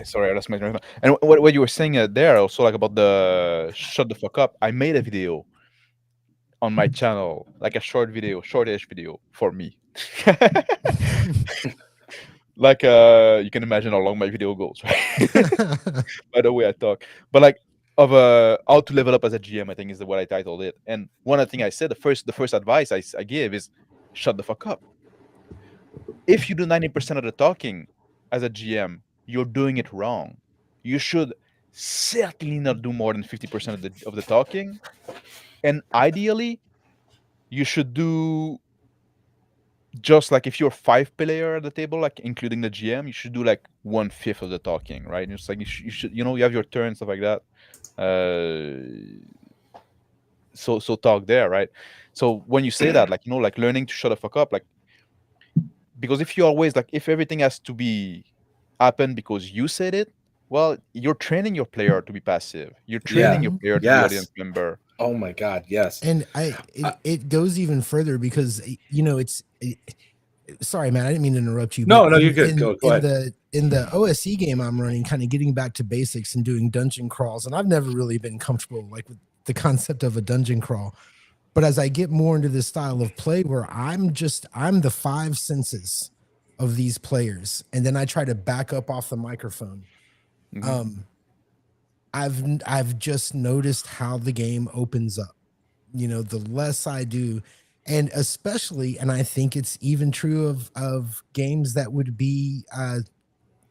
sorry, I lost my train of thought. And what you were saying there also, like about the shut the fuck up. I made a video on my channel, like a short video, short-ish video for me. Like, you can imagine how long my video goes, right? By the way I talk, but like, of how to level up as a GM, I think is what I titled it. And one of the thing I said, the first advice I give is shut the fuck up. If you do 90% of the talking as a GM, you're doing it wrong. You should certainly not do more than 50% of the talking, and ideally, you should do just like, if you're 5 player at the table, like including the GM, you should do like 1/5 of the talking, right? It's like you should, you have your turn, stuff like that. So talk there, right? So when you say that, like, like learning to shut the fuck up, like, because if you always like, if everything has to be happen because you said it, well, you're training your player to be passive. You're training Yeah. your player to be Yes. audience member. Oh my God. Yes. And it goes even further because sorry, man, I didn't mean to interrupt you. No, But no, you're good. Go ahead. in the OSE game I'm running, kind of getting back to basics and doing dungeon crawls, and I've never really been comfortable like with the concept of a dungeon crawl. But as I get more into this style of play where I'm the 5 senses of these players, and then I try to back up off the microphone. Mhm. I've just noticed how the game opens up. The less I do, and especially, and I think it's even true of games that would be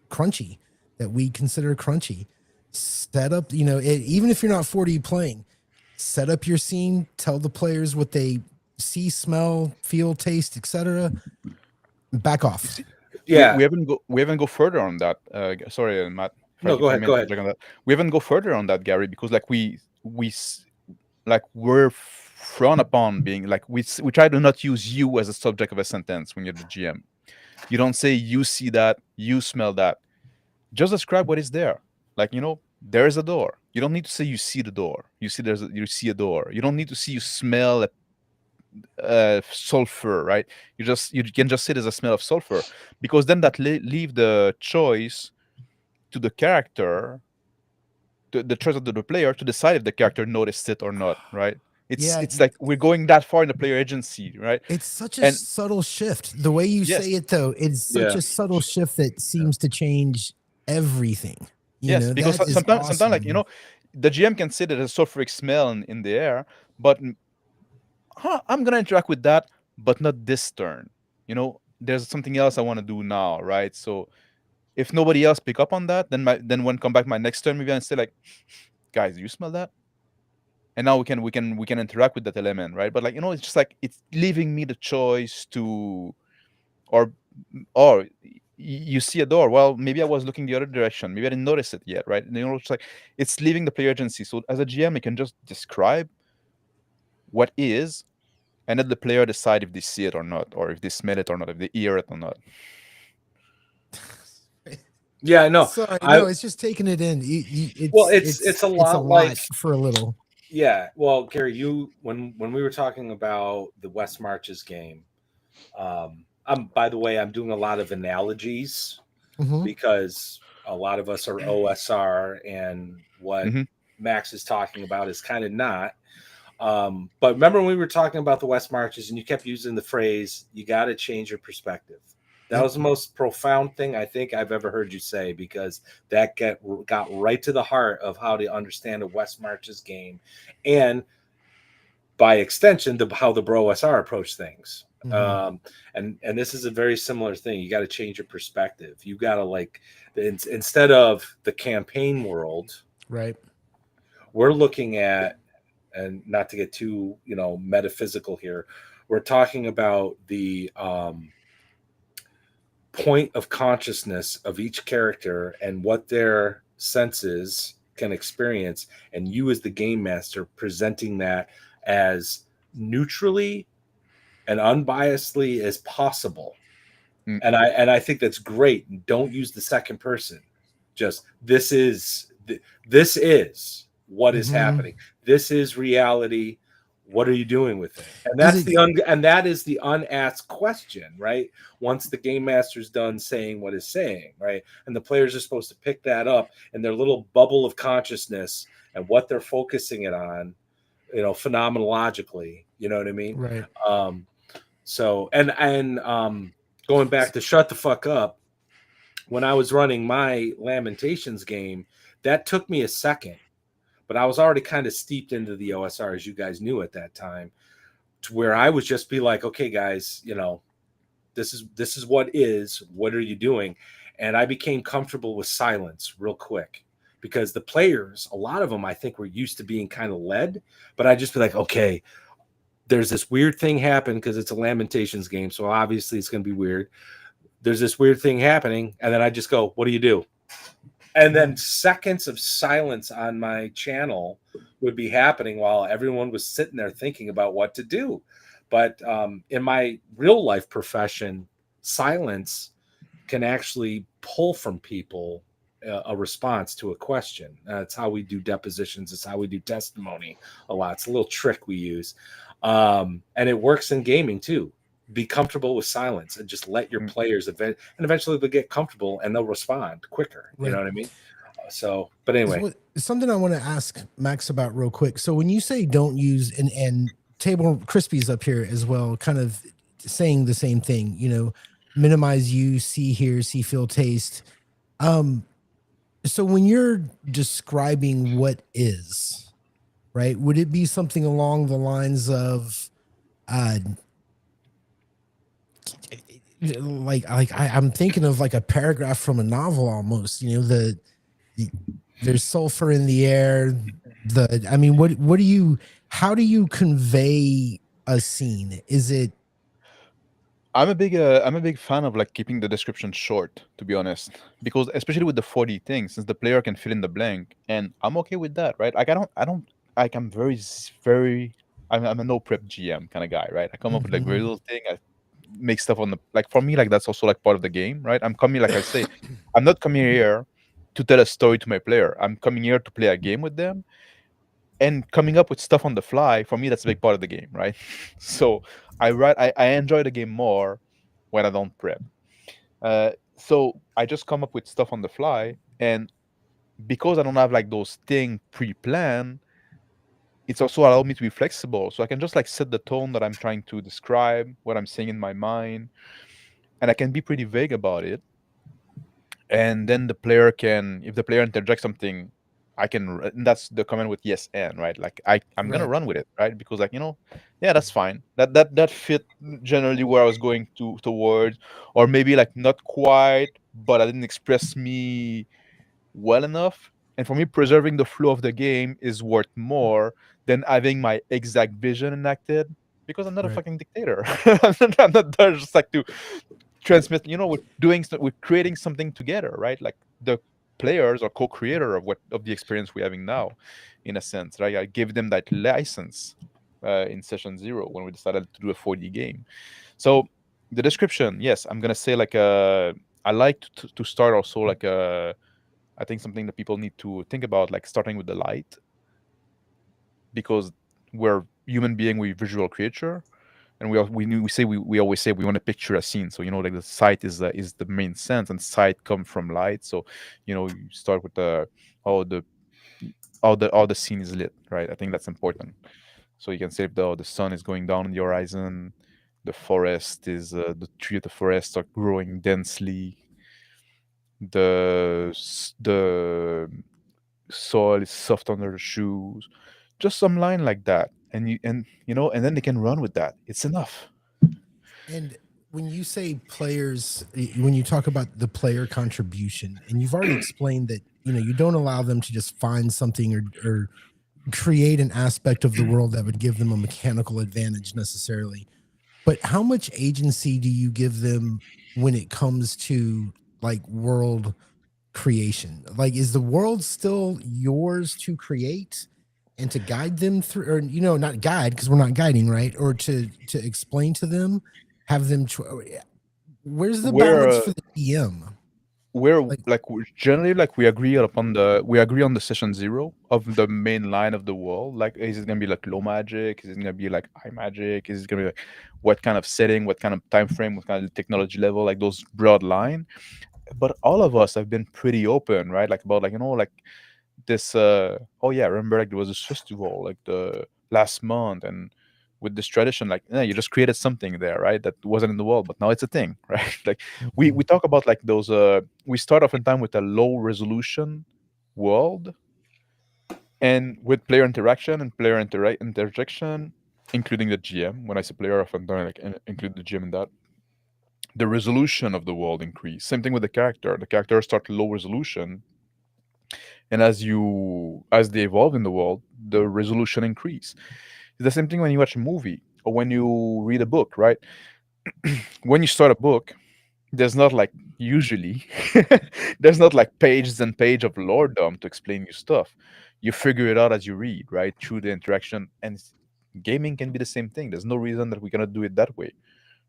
crunchy, that we consider crunchy. Set up, even if you're not 4D playing, set up your scene, tell the players what they see, smell, feel, taste, etc. Back off. Yeah. We haven't go further on that. Sorry, Matt. No, go If I ahead. may Go ahead. interject on that. We haven't go further on that, Gary, because like like we're frowned upon being like, we try to not use you as a subject of a sentence when you're the GM. You don't say you see that, you smell that. Just describe what is there. Like, there is a door. You don't need to say you see the door. You see a door. You don't need to see you smell sulfur, right? You can just say there's a smell of sulfur, because then that leave the choice to the character, the choice of the player to decide if the character noticed it or not, right? It's like we're going that far in the player agency, right? It's such a And subtle shift. The way you yes, say it, though, it's such a subtle shift that seems to change everything. yes, because That is sometimes like, awesome. the GM can say that there's a sulfuric smell in the air, but I'm gonna interact with that, but not this turn. There's something else I want to do now, right? So if nobody else pick up on that, then when come back my next turn, maybe I say like, guys, do you smell that? And now we can interact with that element, right? But like, it's just like, it's leaving me the choice to, or you see a door, well, maybe I was looking the other direction, maybe I didn't notice it yet, right? And it's like, it's leaving the player agency. So as a GM, I can just describe what is, and let the player decide if they see it or not, or if they smell it or not, if they hear it or not. Yeah, no. Sorry, no, it's just taking it in. It's a lot like for a little. Yeah, well, Gary, when we were talking about the West Marches game, by the way, I'm doing a lot of analogies because a lot of us are OSR, and what Mm-hmm. Max is talking about is kind of not. But remember when we were talking about the West Marches and you kept using the phrase, you got to change your perspective. That was the most profound thing I think I've ever heard you say, because that got right to the heart of how to understand a West Marches game, and by extension, how the Bro SR approach things. And this is a very similar thing. You got to change your perspective. You got to, like, instead of the campaign world, right? We're looking at, and not to get too metaphysical here, we're talking about the point of consciousness of each character and what their senses can experience, and you as the game master presenting that as neutrally and unbiasedly as possible. Mm. And I think that's great. Don't use the second person. Just this is what is happening. This is reality. What are you doing with it? And that's that is the unasked question, right? Once the game master's done saying what is saying, right? And the players are supposed to pick that up in their little bubble of consciousness and what they're focusing it on, phenomenologically. You know what I mean? Right. So going back to shut the fuck up, when I was running my Lamentations game, that took me a second, but I was already kind of steeped into the OSR, as you guys knew at that time, to where I would just be like, okay, guys, this is what are you doing? And I became comfortable with silence real quick, because the players, a lot of them, I think, were used to being kind of led, but I'd just be like, okay, there's this weird thing happen because it's a Lamentations game, so obviously it's going to be weird. There's this weird thing happening, and then I just go, what do you do? And then seconds of silence on my channel would be happening while everyone was sitting there thinking about what to do. But in my real life profession, silence can actually pull from people a response to a question. It's how we do depositions. It's how we do testimony a lot. It's a little trick we use. And it works in gaming too. Be comfortable with silence and just let your players and eventually they'll get comfortable and they'll respond quicker. Right. You know what I mean? So, but anyway, something I want to ask Max about real quick. So when you say don't use and Table Crispy's up here as well, kind of saying the same thing, minimize use, see, hear, see, feel, taste. So when you're describing what is, right, would it be something along the lines of I'm thinking of like a paragraph from a novel almost, there's sulfur in the air. How do you convey a scene? Is it? I'm a big fan of like keeping the description short, to be honest, because especially with the 4D thing, since the player can fill in the blank, and I'm okay with that, right? Like I'm I'm a no prep GM kind of guy, right? I come up with like very little thing. I make stuff on the, like, for me, like that's also like part of the game, right? I'm coming, like I say, I'm not coming here to tell a story to my player. I'm coming here to play a game with them, and coming up with stuff on the fly, for me, that's a big part of the game, right? So I enjoy the game more when I don't prep. So I just come up with stuff on the fly, and because I don't have like those things pre-planned, it's also allowed me to be flexible. So I can just like set the tone that I'm trying to describe, what I'm saying in my mind, and I can be pretty vague about it. And then the player can, if the player interjects something, and that's the comment with yes and, right? Like I'm gonna run with it, right? Because like, yeah, that's fine. That fit generally where I was going towards, or maybe like not quite, but I didn't express me well enough. And for me, preserving the flow of the game is worth more than having my exact vision enacted, because I'm not a fucking dictator. I'm not there just like to transmit. We're creating something together, right? Like the players are co-creator of the experience we're having now, in a sense, right? I gave them that license in session 0 when we decided to do a 4D game. So the description, yes, I'm gonna say like I like to start also like I think something that people need to think about, like starting with the light, because we're human being, we're visual creature, and we always say we want to picture a scene. So like the sight is the main sense, and sight come from light. So you start with the how the scene is lit, right? I think that's important. So you can say if the sun is going down on the horizon, the tree of the forest are growing densely, the soil is soft under the shoes, just some line like that, and then they can run with that. It's enough. And when you say players, when you talk about the player contribution, and you've already explained that you don't allow them to just find something or create an aspect of the world that would give them a mechanical advantage necessarily. But how much agency do you give them when it comes to like world creation? Like, is the world still yours to create and to guide them through, or not guide because we're not guiding, right? Or to explain to them, have them. Where's the balance We're for the DM? we're Like, like generally like we agree on the session zero of the main line of the world. Like, is it gonna be like low magic? Is it gonna be like high magic? Is it gonna be like what kind of setting, what kind of time frame, what kind of technology level? Like those broad line. But all of us have been pretty open, right? Like about like like this oh yeah, remember like there was this festival like the last month, and with this tradition, like yeah, you just created something there, right? That wasn't in the world, but now it's a thing. Right? Like we talk about like those we start off in time with a low resolution world, and with player interaction and interjection, including the GM. When I say player, often don't like include the GM in that. The resolution of the world increase. Same thing with the character start low resolution, and as they evolve in the world, the resolution increase. It's the same thing when you watch a movie or when you read a book, right? When you start a book, there's not like usually there's not like pages and page of lore-dump to explain you stuff. You figure it out as you read, right? Through the interaction. And gaming can be the same thing. There's no reason that we cannot do it that way,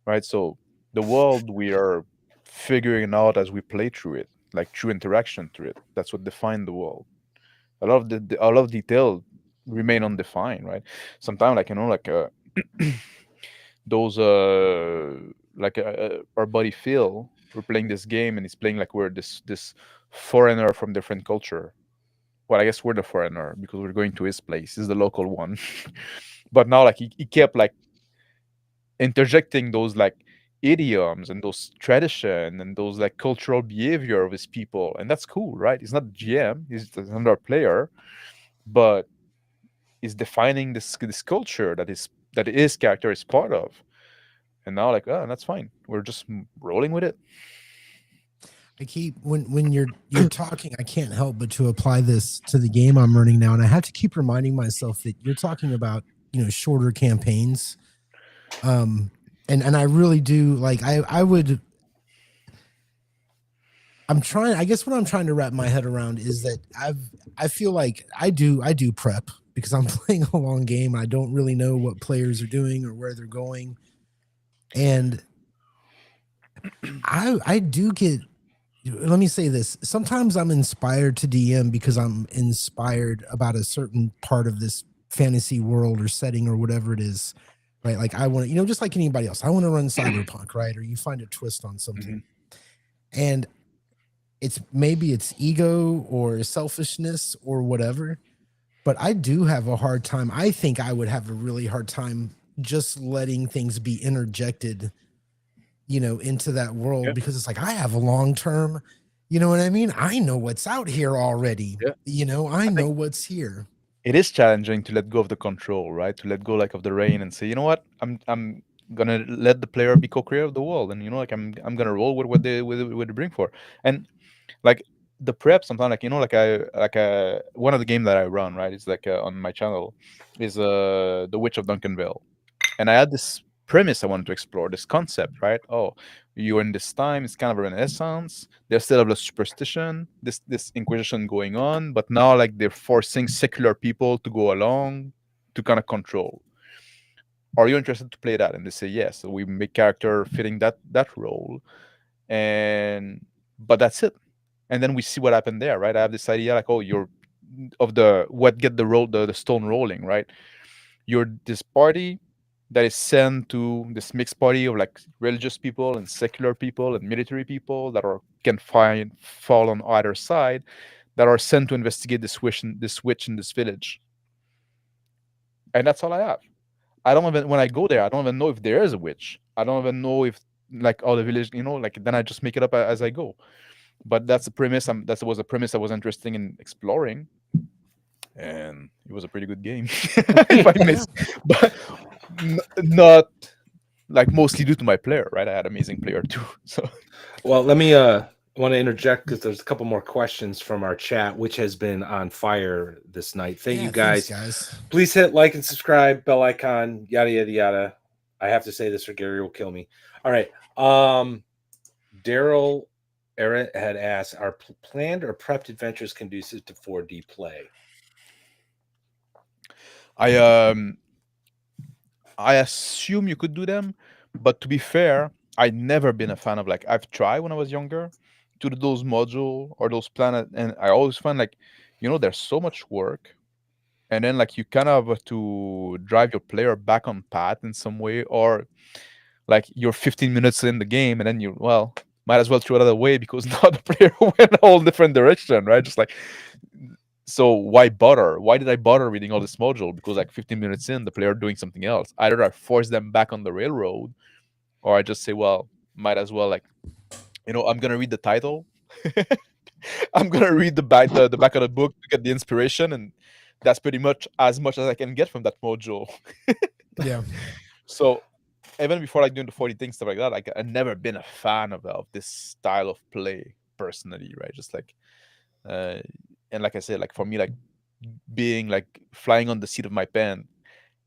right? So the world we are figuring out as we play through it, like through interaction through it. That's what defines the world. A lot of detail remain undefined, right? Sometimes like like those our buddy Phil, we're playing this game and he's playing like we're this foreigner from different culture. Well, I guess we're the foreigner because we're going to his place. He's the local one. But now like he kept like interjecting those like idioms and those tradition and those like cultural behavior of his people, and that's cool, right? He's not GM, he's another player, but he's defining this culture that his character is part of. And now like, oh, that's fine, we're just rolling with it. I keep when you're talking, I can't help but to apply this to the game I'm running now, and I have to keep reminding myself that you're talking about shorter campaigns, and I really do like I would. I'm trying. I guess what I'm trying to wrap my head around is that I feel like I do prep because I'm playing a long game. I don't really know what players are doing or where they're going, and I do get. Let me say this. Sometimes I'm inspired to DM because I'm inspired about a certain part of this fantasy world or setting or whatever it is, right? Like I want to, just like anybody else, I want to run cyberpunk, right? Or you find a twist on something. And maybe it's ego or selfishness or whatever, but I do have a hard time. I think I would have a really hard time just letting things be interjected into that world, Yeah. because it's like I have a long term, you know what I mean? I know what's out here already. Yeah. I I know think what's here. it is challenging to let go of the control, right? To let go like of the reign and say, you know what, I'm gonna let the player be co-creator of the world, and like I'm gonna roll with what they bring for. And like the prep sometimes, like one of the game that I run, right, it's like on my channel is the Witch of Duncanville. And I had this premise I wanted to explore, this concept, right? Oh, you're in this time, it's kind of a renaissance. There's still a lot of superstition, this inquisition going on, but now like they're forcing secular people to go along to kind of control. Are you interested to play that? And they say yes. So we make character fitting that role, and but that's it. And then we see what happened there, right? I have this idea like, oh, you're of the what get the roll the stone rolling, right? You're this party that is sent to this mixed party of like religious people and secular people and military people that are can find fall on either side. that are sent to investigate this witch in this village, and that's all I have. I don't even when I go there, I don't even know if there is a witch. I don't even know if like all the village, like then I just make it up as I go. But that's the premise. That was a premise I was interested in exploring, and it was a pretty good game, if I miss. But not like mostly due to my player, right? I had amazing player too. So, well, let me want to interject because there's a couple more questions from our chat, which has been on fire this night. Thank you guys. Thanks, guys. Please hit like and subscribe, bell icon, yada yada yada. I have to say this or Gary will kill me. All right. Daryl Errett had asked, are planned or prepped adventures conducive to 4D play? I assume you could do them, but to be fair, I've never been a fan of like I've tried when I was younger to do those module or those planet, and I always find like, there's so much work, and then like you kind of have to drive your player back on path in some way, or like you're 15 minutes in the game and then might as well throw it away because now the player went a whole different direction, right? Just like, so why bother? Why did I bother reading all this module? Because like 15 minutes in, the player doing something else. Either I force them back on the railroad, or I just say, well, might as well like, I'm gonna read the title. I'm gonna read the back of the book to get the inspiration, and that's pretty much as I can get from that module. Yeah. So even before like doing the 40 things, stuff like that, like I've never been a fan of this style of play personally, right? Just like and like I said, like for me, like being like flying on the seat of my pen,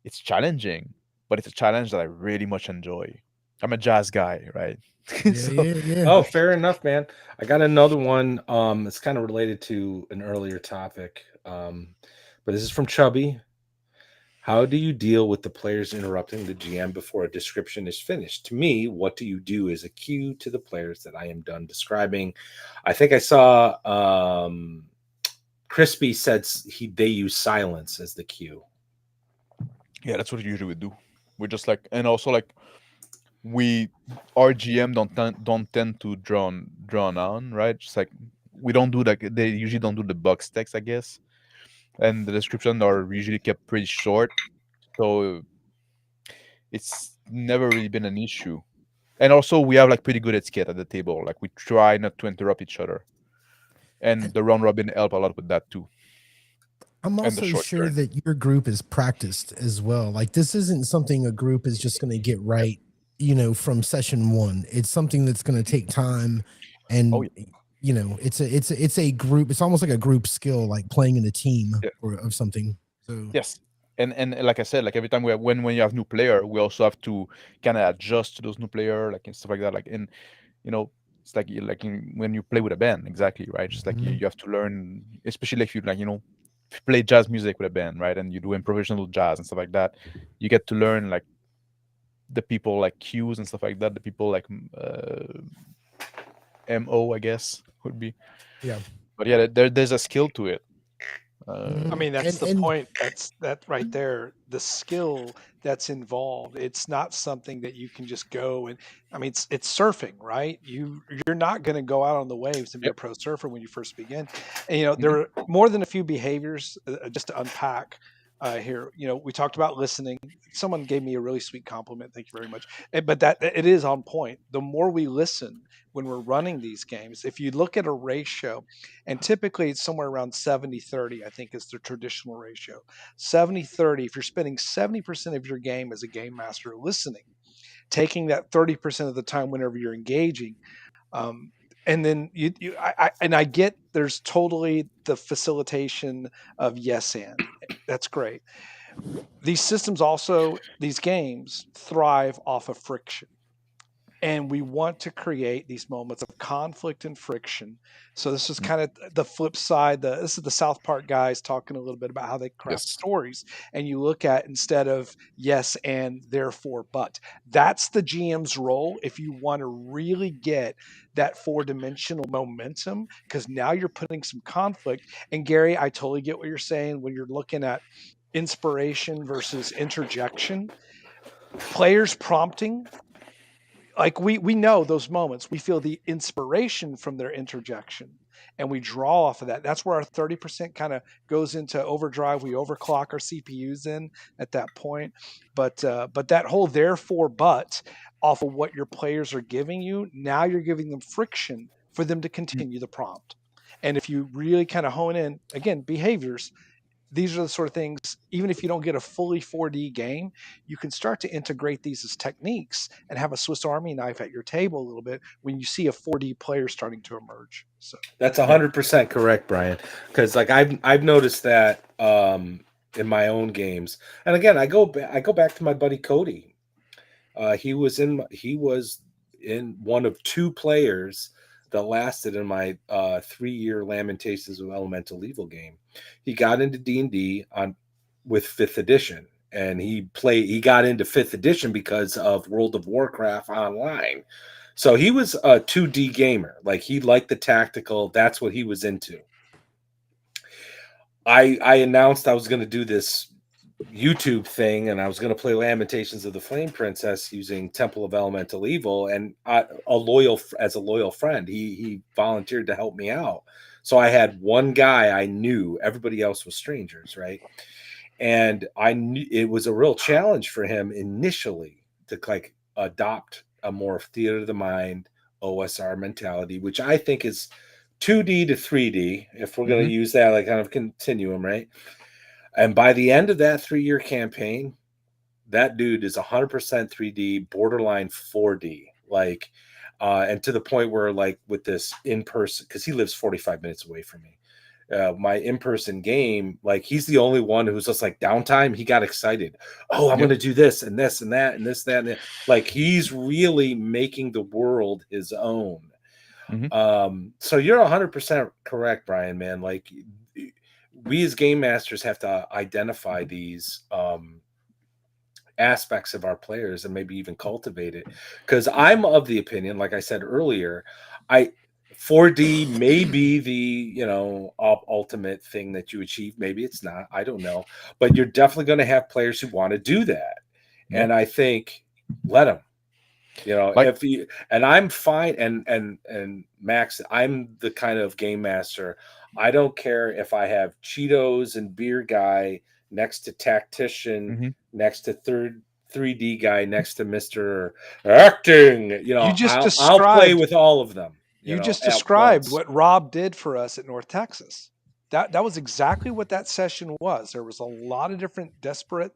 it's challenging, but it's a challenge that I really much enjoy. I'm a jazz guy, right? Yeah. Oh, fair enough, man. I got another one. It's kind of related to an earlier topic. But this is from Chubby. How do you deal with the players interrupting the GM before a description is finished? To me, what do you do is a cue to the players that I am done describing. I think I saw Crispy said they use silence as the cue. Yeah, that's what we usually do. We're just like, and also like our GM don't tend to drawn on, right? Just like we don't do like they usually don't do the box text, I guess, and the description are usually kept pretty short, so it's never really been an issue. And also we have like pretty good etiquette at the table. Like we try not to interrupt each other, and the round robin help a lot with that too. I'm also sure that your group is practiced as well. Like this isn't something a group is just going to get right, from session one. It's something that's going to take time, and it's a group. It's almost like a group skill, like playing in a team of something. So yes, and like I said, like every time when you have new player, we also have to kind of adjust to those new player, like and stuff like that. Like it's like when you play with a band, exactly, right? Just like you have to learn, especially if you like if you play jazz music with a band, right? And you do improvisational jazz and stuff like that, you get to learn like the people like cues and stuff like that. The people like MO, I guess would be. Yeah. But yeah, there's a skill to it. I mean, that's the point. That's that right there. The skill that's involved. It's not something that you can just go and. I mean, it's surfing, right? You're not going to go out on the waves and be a pro surfer when you first begin. And there are more than a few behaviors just to unpack here. We talked about listening. Someone gave me a really sweet compliment. Thank you very much. But that it is on point. The more we listen when we're running these games, if you look at a ratio, and typically it's somewhere around 70-30, I think is the traditional ratio. 70-30, if you're spending 70% of your game as a game master listening, taking that 30% of the time whenever you're engaging, and then I get there's totally the facilitation of yes and that's great. These systems also, these games thrive off of friction. And we want to create these moments of conflict and friction. So this is kind of the flip side. This is the South Park guys talking a little bit about how they craft stories. And you look at instead of yes and therefore but. That's the GM's role if you want to really get that 4-dimensional momentum, because now you're putting some conflict. And Gary, I totally get what you're saying when you're looking at inspiration versus interjection. Players prompting like we know those moments. We feel the inspiration from their interjection, and we draw off of that. That's where our 30% kind of goes into overdrive. We overclock our CPUs in at that point. But that whole therefore but off of what your players are giving you, now you're giving them friction for them to continue the prompt. And if you really kind of hone in again behaviors, these are the sort of things, even if you don't get a fully 4D game, you can start to integrate these as techniques and have a Swiss Army knife at your table a little bit when you see a 4D player starting to emerge. So That's 100% correct, Brian. Because like I've noticed that in my own games, and again I go back to my buddy Cody. He was in one of two players that lasted in my 3-year Lamentations of Elemental Evil game. He got into D&D on with 5th edition, and he got into 5th edition because of World of Warcraft Online. So he was a 2D gamer. Like he liked the tactical. That's what he was into. I announced I was going to do this YouTube thing, and I was going to play Lamentations of the Flame Princess using Temple of Elemental Evil, and as a loyal friend, he volunteered to help me out. So I had one guy I knew, everybody else was strangers, right? And I knew it was a real challenge for him initially to like adopt a more theater of the mind OSR mentality, which I think is 2D to 3D, if we're going to use that like kind of continuum, right? And by the end of that 3-year campaign, that dude is 100% 3D, borderline 4D. Like, and to the point where, like, with this in person, because he lives 45 minutes away from me, my in-person game, like, he's the only one who's just like downtime. He got excited. Oh, I'm going to do this and this and that and this, that, and that. Like, he's really making the world his own. So you're 100% correct, Brian, man. Like, we as game masters have to identify these aspects of our players and maybe even cultivate it. Because I'm of the opinion, like I said earlier, 4D may be the ultimate thing that you achieve. Maybe it's not. I don't know. But you're definitely going to have players who want to do that, and I think let them. If you and I'm fine, and Max, I'm the kind of game master. I don't care if I have Cheetos and beer guy next to tactician, next to 3D guy, next to Mr. Acting. I'll play with all of them. You just at described once. what Rob did for us at North Texas. That was exactly what that session was. There was a lot of different disparate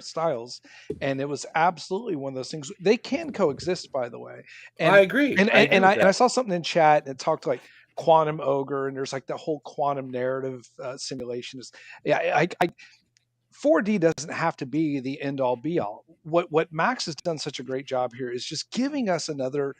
styles, and it was absolutely one of those things. They can coexist, by the way. And I agree. And I saw something in chat and it talked like quantum ogre, and there's like the whole quantum narrative simulation. Is 4D doesn't have to be the end all be all. What Max has done such a great job here is just giving us another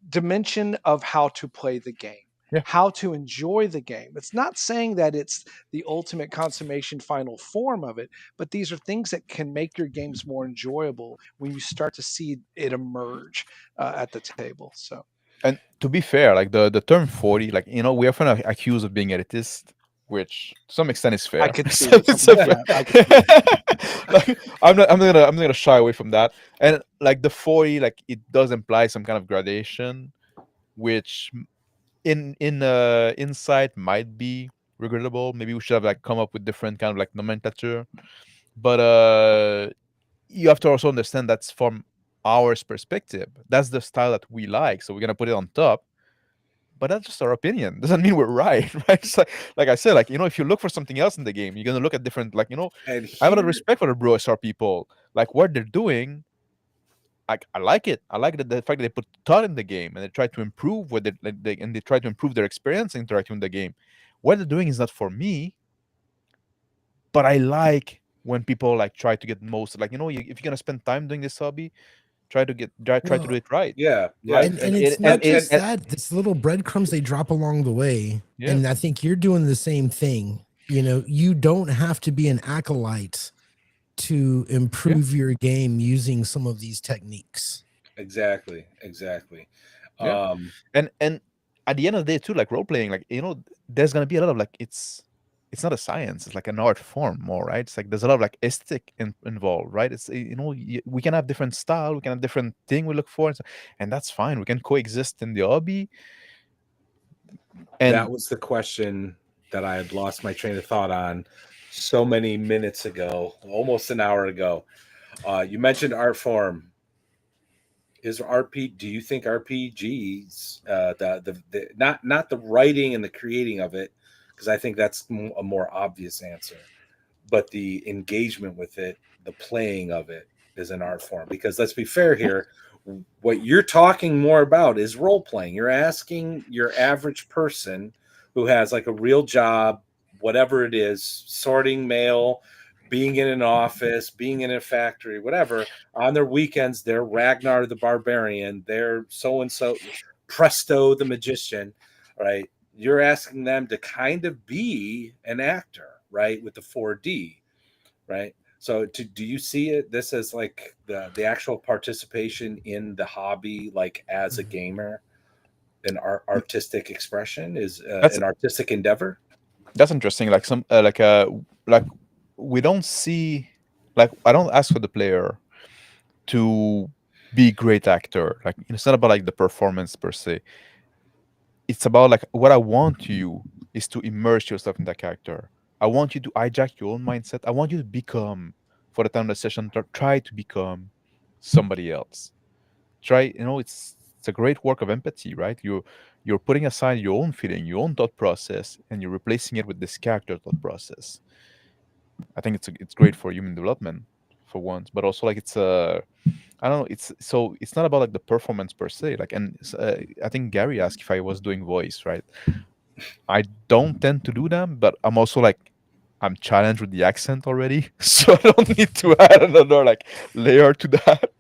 dimension of how to play the game. How to enjoy the game. It's not saying that it's the ultimate consummation final form of it, but these are things that can make your games more enjoyable when you start to see it emerge at the table. So, and to be fair, like the term 40, like we often are accused of being elitist, which to some extent is fair. I could see it from that. I could see it. Like, I'm not gonna shy away from that. And like the 40, like it does imply some kind of gradation, which in insight might be regrettable. Maybe we should have like come up with different kind of like nomenclature. But you have to also understand that's from our perspective. That's the style that we like, so we're gonna put it on top. But that's just our opinion. Doesn't mean we're right, right? It's like I said, like if you look for something else in the game, you're gonna look at different, like I have a lot of respect for the Bro SR people. Like what they're doing, I like it. I like the fact that they put thought in the game and they try to improve what they try to improve their experience interacting with the game. What they're doing is not for me, but I like when people like try to get most if you're gonna spend time doing this hobby, try to do it right. Yeah. Right. And it's not just that. It's little breadcrumbs they drop along the way. Yeah. And I think you're doing the same thing. You don't have to be an acolyte to improve your game using some of these techniques. Exactly. Yeah. And at the end of the day too, like role playing, like there's gonna be a lot of like it's it's not a science. It's like an art form more, right? It's like there's a lot of like aesthetic involved, right? It's we can have different style, we can have different thing we look for, and that's fine. We can coexist in the hobby. And that was the question that I had lost my train of thought on so many minutes ago, almost an hour ago. You mentioned art form. Do you think RPGs, the not the writing and the creating of it, because I think that's a more obvious answer, but the engagement with it, the playing of it is an art form. Because let's be fair here, what you're talking more about is role playing. You're asking your average person who has like a real job, whatever it is, sorting mail, being in an office, being in a factory, whatever, on their weekends, they're Ragnar the Barbarian, they're so and so, Presto the Magician, right? You're asking them to kind of be an actor, right, with the 4D, right? So do you see this as like the actual participation in the hobby, like as a gamer, an artistic expression, is that's an artistic endeavor? that's interesting. Like like we don't see, like I don't ask for the player to be great actor. Like it's not about like the performance per se. It's about like what I want you is to immerse yourself in that character. I want you to hijack your own mindset. I want you to become, for the time of the session, try to become somebody else. Try, it's a great work of empathy, right? You're putting aside your own feeling, your own thought process, and you're replacing it with this character thought process. I think it's great for human development for once, but also like it's a I don't know. It's not about like the performance per se. Like, and I think Gary asked if I was doing voice, right? I don't tend to do them, but I'm also like I'm challenged with the accent already, so I don't need to add another like layer to that.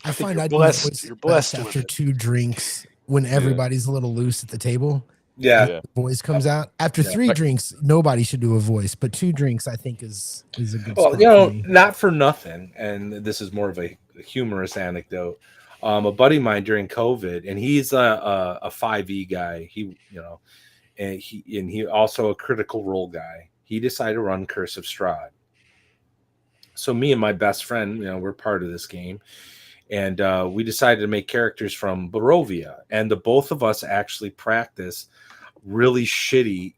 I find you're I do my blessed. voice You're best blessed with after it. 2 drinks when everybody's a little loose at the table. Yeah. Yeah. The voice comes out. After Yeah. 3 drinks, nobody should do a voice, but 2 drinks I think is a good Well, spot for me. not for nothing, and this is more of a humorous anecdote. A buddy of mine during COVID, and he's a 5e guy. He also a critical role guy. He decided to run Curse of Strahd. So me and my best friend, we're part of this game, and we decided to make characters from Barovia, and the both of us actually practice really shitty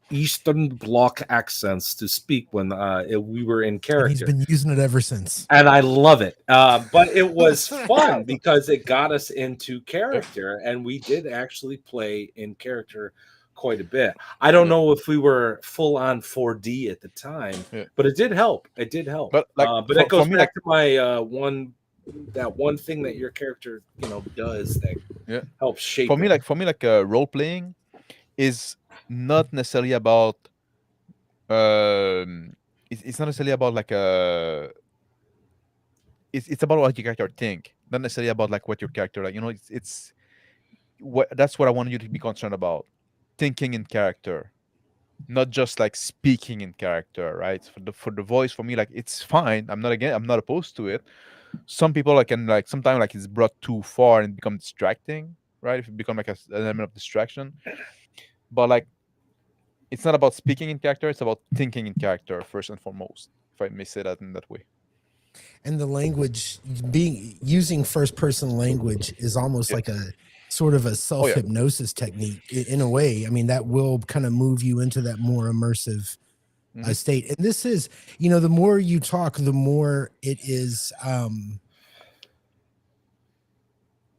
Eastern Bloc accents to speak when we were in And he's character. been using it ever since. And I love it. But it was fun because it got us into character, and we did actually play in character quite a bit. I don't know if we were full on 4D at the time, Yeah. but it did help. It did help. But like but it goes for me, back to my one thing that your character does that yeah, helps shape for me, it. like role playing is not necessarily about it's not necessarily about like it's about what your character think, not necessarily about like what your character like. It's what that's what I wanted you to be concerned about, thinking in character, not just like speaking in character, right? For the voice, for me, like it's fine. I'm not opposed to it. Some people like can like sometimes like it's brought too far and become distracting, right? If it become like an element of distraction, but like it's not about speaking in character, it's about thinking in character first and foremost, if I may say that in that way. And the language using first person language is almost Yeah. like a sort of a self hypnosis technique in a way. I mean, that will kind of move you into that more immersive state. And this is, the more you talk, the more it is,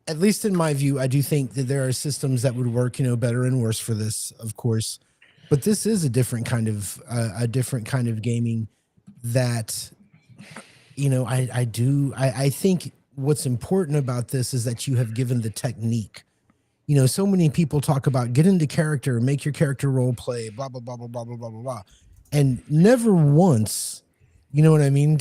at least in my view, I do think that there are systems that would work, better and worse for this, of course. But this is a different kind of gaming that, I think what's important about this is that you have given the technique. So many people talk about get into character, make your character role play, blah, blah, blah, blah, blah, blah, blah, blah, blah. And never once, you know what I mean?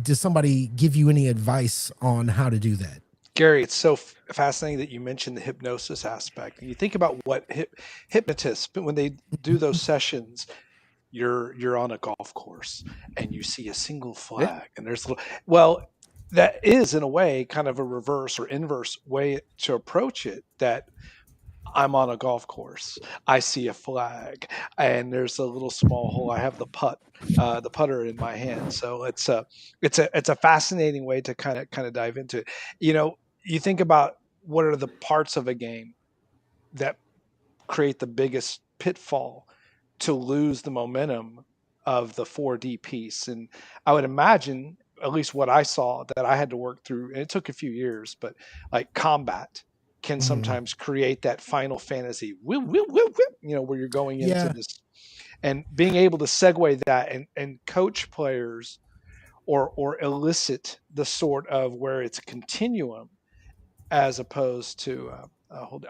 Does somebody give you any advice on how to do that? Gary, it's so fascinating that you mentioned the hypnosis aspect. And you think about what hypnotists, when they do those sessions, you're on a golf course and you see a single flag and there's that is in a way kind of a reverse or inverse way to approach it, that I'm on a golf course. I see a flag, and there's a little small hole. I have the putter in my hand. So it's a fascinating way to kind of dive into it. You think about what are the parts of a game that create the biggest pitfall to lose the momentum of the 4D piece. And I would imagine, at least what I saw that I had to work through, and it took a few years, but like combat can sometimes create that Final Fantasy, where you're going into this and being able to segue that and coach players or elicit the sort of where it's a continuum as opposed to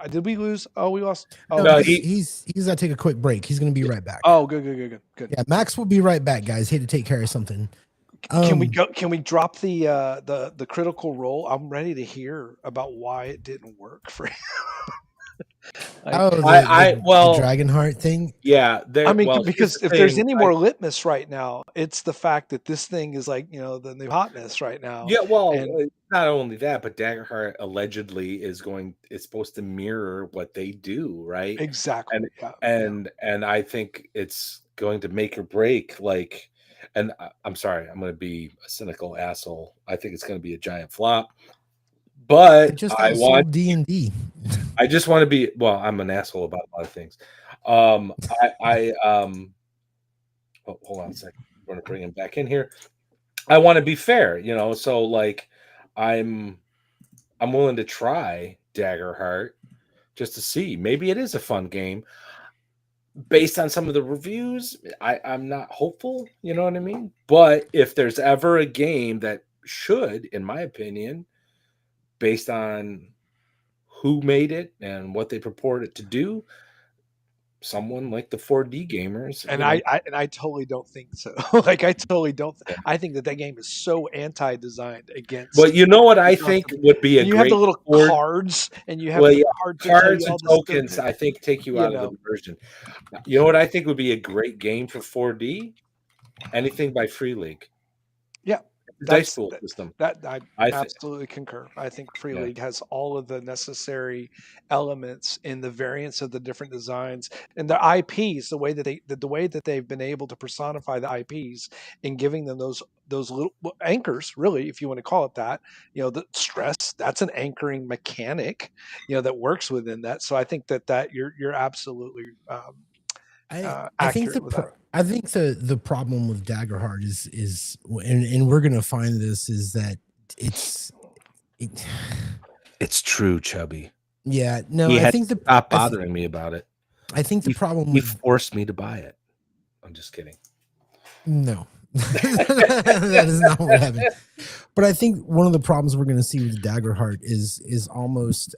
did we lose? Oh, we lost. Oh, No, No, he's got to take a quick break. He's going to be right back. oh, good. Yeah, Max will be right back, guys. He had to take care of something. Can we go? Can we drop the critical role? I'm ready to hear about why it didn't work for him. Oh, the Dragonheart thing. Yeah, I mean, well, because if there's any more litmus right now, it's the fact that this thing is like the new hotness right now. Yeah, well, and not only that, but Daggerheart allegedly is supposed to mirror what they do, right? exactly. And I think it's going to make or break. Like, and I'm sorry, I'm going to be a cynical asshole. I think it's going to be a giant flop. But I want D&D. I just want to be. Well, I'm an asshole about a lot of things. Oh, hold on a second. I'm going to bring him back in here. I want to be fair, so like I'm willing to try Daggerheart just to see. Maybe it is a fun game. Based on some of the reviews, I'm not hopeful, you know what I mean? But if there's ever a game that should, in my opinion, based on who made it and what they purport it to do, someone like the 4D gamers, and I totally don't think so. Like I totally don't. I think that game is so anti-designed against. Well, you know what I think would be you have the little cards, and you have the cards and tokens. I think take you out of the immersion. You know what I think would be a great game for 4D? Anything by Free League. Yeah. Dice pool system. I absolutely concur. I think Free League has all of the necessary elements in the variants of the different designs and the IPs. The way that they've been able to personify the IPs and giving them those little anchors, really, if you want to call it that. The stress, that's an anchoring mechanic, that works within that. So I think that you're absolutely. I think the problem with Daggerheart is and we're gonna find this is that it's true, Chubby. Yeah, no, I think stop bothering me about it. I think the problem he forced me to buy it. I'm just kidding. No, that is not what happened. But I think one of the problems we're gonna see with Daggerheart is almost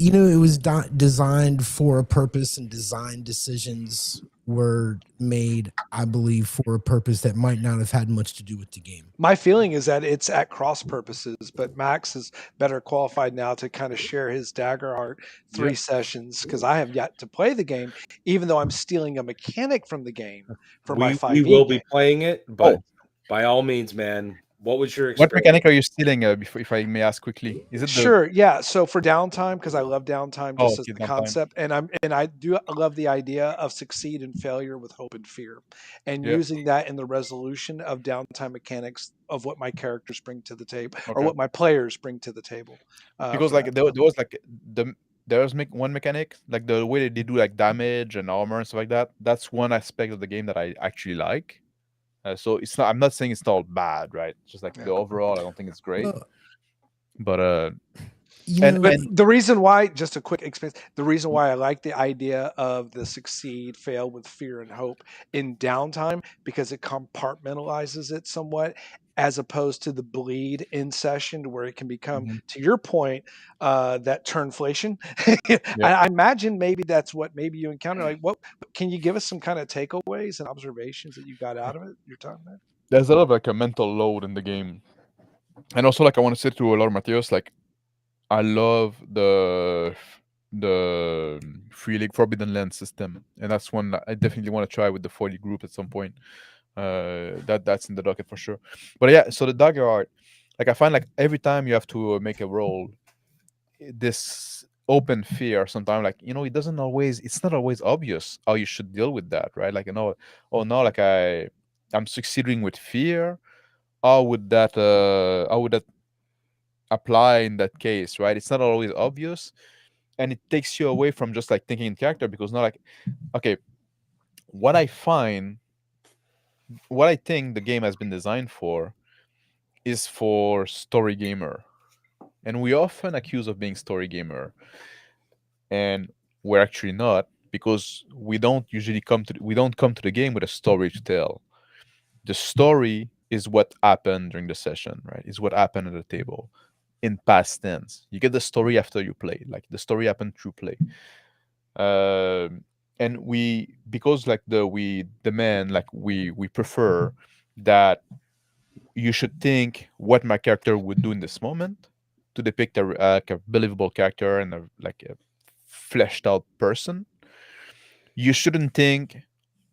it was designed for a purpose, and design decisions were made, I believe, for a purpose that might not have had much to do with the game. My feeling is that it's at cross purposes, but Max is better qualified now to kind of share his Daggerheart 3 sessions, because I have yet to play the game, even though I'm stealing a mechanic from the game for my 5e. We will be playing it, but by all means, man. What was your experience? What mechanic are you stealing, if I may ask quickly? Is it sure? Yeah. So for downtime, because I love downtime just as the concept, and I do love the idea of succeed and failure with hope and fear, and using that in the resolution of downtime mechanics of what my characters bring to the table or what my players bring to the table. Because there's one mechanic, like the way they do like damage and armor and stuff like that. That's one aspect of the game that I actually like. So it's not. I'm not saying it's all bad, right? It's just like the overall, I don't think it's great. But the reason why, just a quick experience, the reason why I like the idea of the succeed, fail with fear and hope in downtime, because it compartmentalizes it somewhat, as opposed to the bleed in session, where it can become, to your point, that turnflation. I imagine maybe that's what maybe you encounter. Like, what can you give us some kind of takeaways and observations that you got out of it? Your time there. There's a lot of like a mental load in the game, and also like I want to say to a lot of Matthias, like I love the Free League Forbidden Land system, and that's one I definitely want to try with the 4D group at some point. That's in the docket for sure. But yeah, so the Daggerheart, like I find like every time you have to make a roll, this open fear sometimes, like it's not always obvious how you should deal with that, right? Like, oh no, like I'm succeeding with fear. How would that apply in that case, right? It's not always obvious, and it takes you away from just like thinking in character, because not like, okay, what I find, what I think the game has been designed for is for story gamer, and we often accuse of being story gamer, and we're actually not, because we don't come to the game with a story to tell. The story is what happened during the session, right? Is what happened at the table in past tense. You get the story after you play, like the story happened through play. And we, because like we demand, like we prefer that you should think what my character would do in this moment to depict like a believable character and like a fleshed out person. You shouldn't think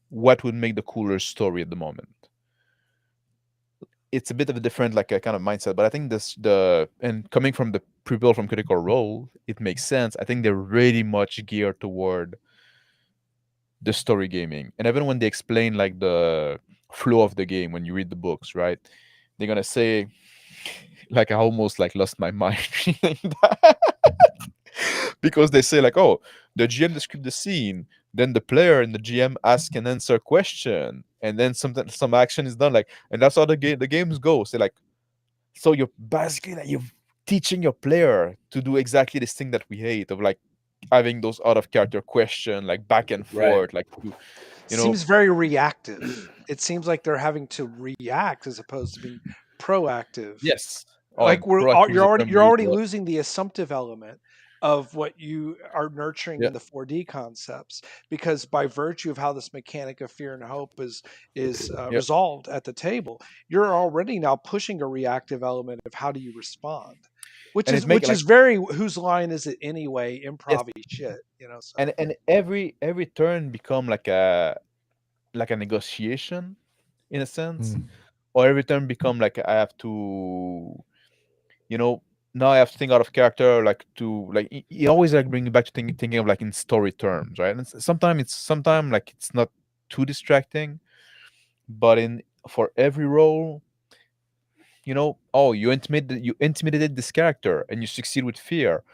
what would make the cooler story at the moment. It's a bit of a different, like a kind of mindset, but I think and coming from the people from Critical Role, it makes sense. I think they're really much geared toward the story gaming, and even when they explain like the flow of the game, when you read the books, right, they're gonna say, like, I almost like lost my mind reading that. Because they say like, oh, the GM describes the scene, then the player and the GM ask and answer a question, and then some action is done, like, and that's how the games go. So like, so you're basically like you're teaching your player to do exactly this thing that we hate, of like having those out of character question, like back and Right. forth, like you know Seems very reactive. It seems like they're having to react as opposed to being proactive. yes. Oh, Like and proactive is a term we you're use already a lot. losing the assumptive element of what you are nurturing Yeah, in the 4D concepts, because by virtue of how this mechanic of fear and hope is yeah, resolved at the table, you're already now pushing a reactive element of how do you respond, and it make which like, is very whose line is it anyway, yes, improv shit, you know. So and every turn become like a negotiation in a sense, Mm. or every turn become like I have to, you know, now I have to think out of character, like to like you always like bring me back to thinking of like in story terms, right? And sometimes like it's not too distracting, but in for every role, oh, you intimidated this character and you succeed with fear.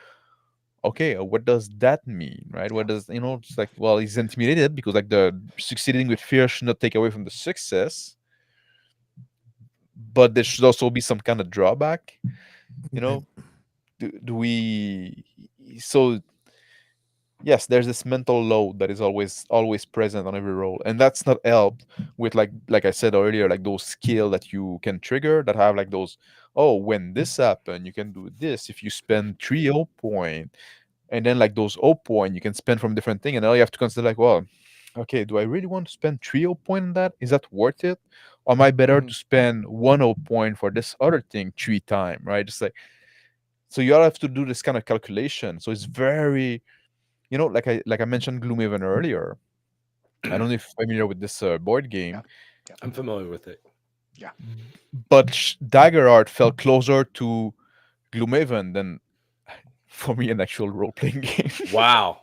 Okay, what does that mean, right? What yeah. does, it's like, well, he's intimidated because like the succeeding with fear should not take away from the success, but there should also be some kind of drawback, you Right. know do we so yes, there's this mental load that is always present on every role, and that's not helped with like I said earlier, like those skill that you can trigger that have like those, oh, when this happen you can do this if you spend 3 O point, and then like those O point you can spend from different thing, and now you have to consider like, well, okay, do I really want to spend 3 O point on that? Is that worth it? Or am I better Mhm. to spend 1 O point for this other thing 3 times, right? Just like, so you all have to do this kind of calculation. So it's very, like I mentioned Gloomhaven earlier. I don't know if you're familiar with this board Yeah. game, Yeah. I'm familiar with it. Yeah. but Dagger Art felt closer to Gloomhaven than for me an actual role playing game. Wow.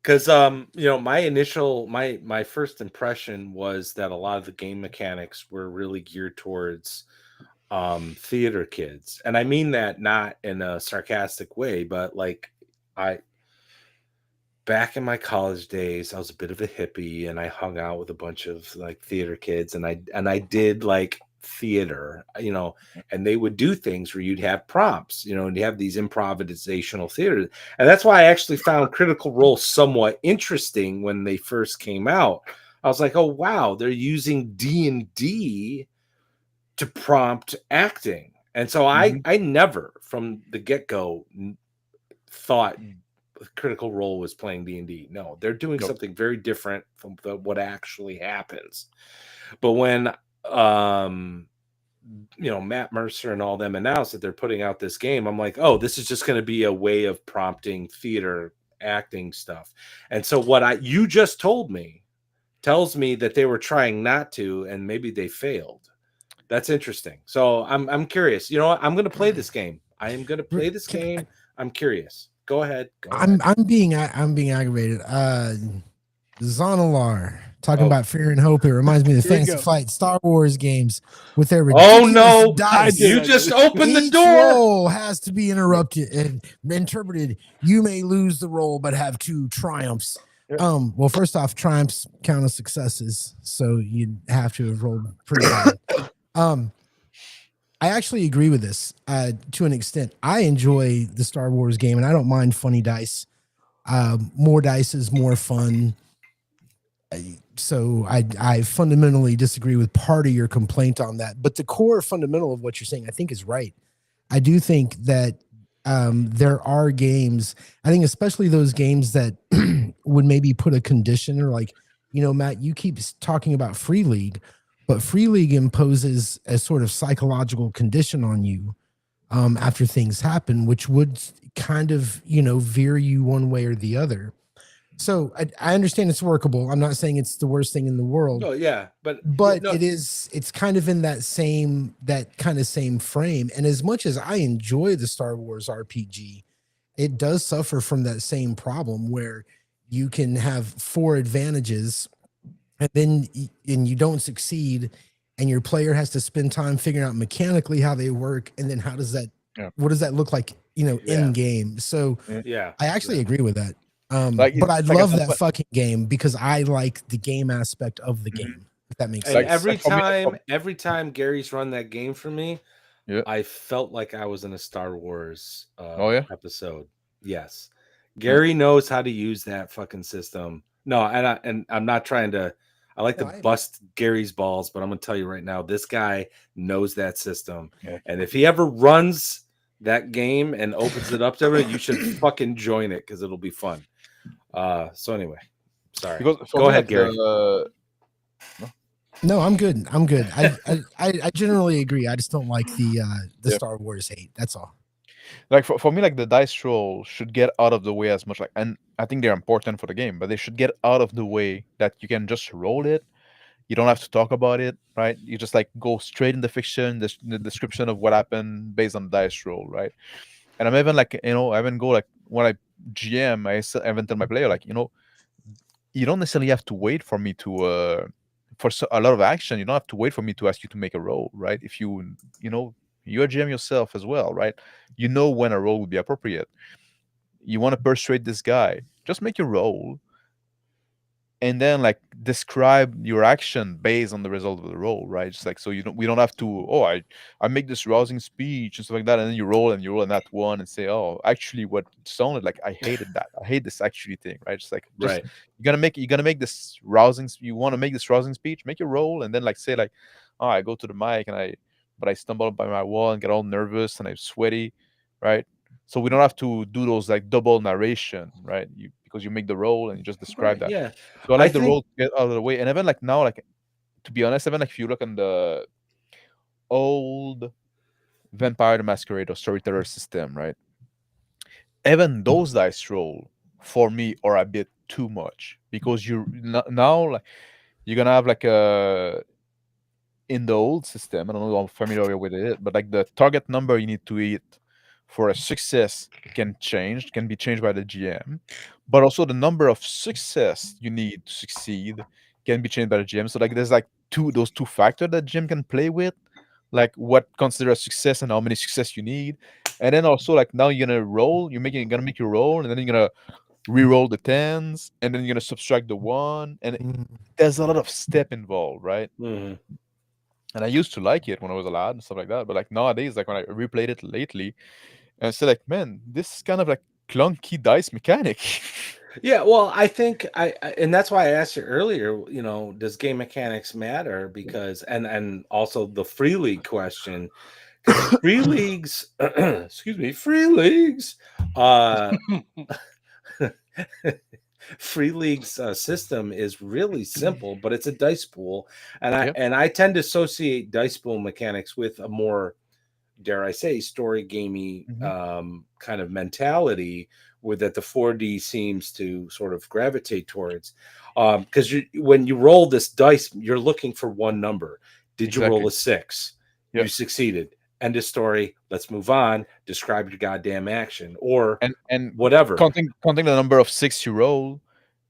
Because my first impression was that a lot of the game mechanics were really geared towards theater kids. And I mean that not in a sarcastic way, but like I back in my college days, I was a bit of a hippie and I hung out with a bunch of like theater kids and I did like theater, and they would do things where you'd have prompts, and you have these improvisational theater. And that's why I actually found Critical Role somewhat interesting when they first came out. I was like, "Oh wow, they're using D&D to prompt acting." And so I Mhm. I never from the get-go thought Critical Role was playing D&D. No, they're doing Nope. something very different from what actually happens. But when um Matt Mercer and all them announced that they're putting out this game, I'm like, oh, this is just going to be a way of prompting theater acting stuff. And so what you just told me tells me that they were trying not to, and maybe they failed. That's interesting. So I'm curious. You know what? I'm going to play this game. I am going to play this game. I'm curious. Go ahead. I'm being aggravated. Zonalar talking about fear and hope. It reminds me of the Fantasy Flight Star Wars games with their ridiculous dice. You just opened the door. Each roll has to be interrupted and interpreted. You may lose the roll, but have 2 triumphs. Well, first off, triumphs count as successes, so you'd have to have rolled pretty bad. I actually agree with this to an extent. I enjoy the Star Wars game, and I don't mind funny dice. More dice is more fun. So I fundamentally disagree with part of your complaint on that. But the core fundamental of what you're saying, I think, is right. I do think that there are games, I think especially those games that would maybe put a condition or like, Matt, you keep talking about Free League, but Free League imposes a sort of psychological condition on you after things happen, which would kind of, veer you one way or the other. So I understand it's workable. I'm not saying it's the worst thing in the world. Oh yeah, but it's kind of in that kind of same frame. And as much as I enjoy the Star Wars RPG, it does suffer from that same problem where you can have 4 advantages and you don't succeed, and your player has to spend time figuring out mechanically how they work, and then what does that look like, in game? So I actually agree with that. But I love that fucking game because I like the game aspect of the game. If that makes sense. Every time Gary's run that game for me, I felt like I was in a Star Wars episode. Yes, Gary knows how to use that fucking system. No, and I'm not trying to. I like to bust Gary's balls, but I'm gonna tell you right now, this guy knows that system. Yeah. And if he ever runs that game and opens it up to everybody, you should fucking join it because it'll be fun. So anyway, sorry. Go ahead, Gary. No, I'm good. I generally agree. I just don't like the Star Wars hate. That's all. Like for me, like the dice roll should get out of the way as much. Like, and I think they're important for the game, but they should get out of the way that you can just roll it. You don't have to talk about it, right? You just like go straight in the fiction, the description of what happened based on the dice roll, right? And I'm even like, I even go like when I GM, I even tell my player like, you don't necessarily have to wait for me to for a lot of action. You don't have to wait for me to ask you to make a roll, right? If you're a GM yourself as well, right? You know when a roll would be appropriate. You want to persuade this guy, just make your roll, and then like describe your action based on the result of the roll, right? Just like so we don't have to I make this rousing speech and stuff like that, and then you roll and that one and say, oh, actually what sounded like I hated that. I hate this actually thing, right? Just you're gonna make this rousing. You want to make this rousing speech, make your roll, and then like say like, oh, I go to the mic and I stumble by my wall and get all nervous and I'm sweaty, right? So we don't have to do those like double narration, right? Because you make the role and you just describe that. Yeah. So I like the role to get out of the way. And even like now, like to be honest, even like if you look on the old Vampire the Masquerade or Storyteller system, right? Even those dice roll for me are a bit too much because now like you're gonna have like in the old system, I don't know how familiar with it, but like the target number you need to hit for a success can be changed by the GM, but also the number of success you need to succeed can be changed by the GM. So like there's like those two factors that GM can play with, like what consider a success and how many success you need, and then also like now you're gonna roll, you're gonna make your roll, and then you're gonna re-roll the 10s, and then you're gonna subtract the 1, and there's a lot of step involved, right? Mm-hmm. And I used to like it when I was a lad and stuff like that. But like nowadays, like when I replayed it lately, and I said like, man, this is kind of like clunky dice mechanic. Yeah, well, I think and that's why I asked you earlier, does game mechanics matter? Because and also the free league question, because free leagues, free leagues, free leagues system is really simple, but it's a dice pool, and I tend to associate dice pool mechanics with a more, dare I say, story gamey kind of mentality, that the 4D seems to sort of gravitate towards. Because when you roll this dice, you're looking for one number. Did you roll a 6? You succeeded. End of story. Let's move on. Describe your goddamn action or and whatever. Counting the number of 6 you roll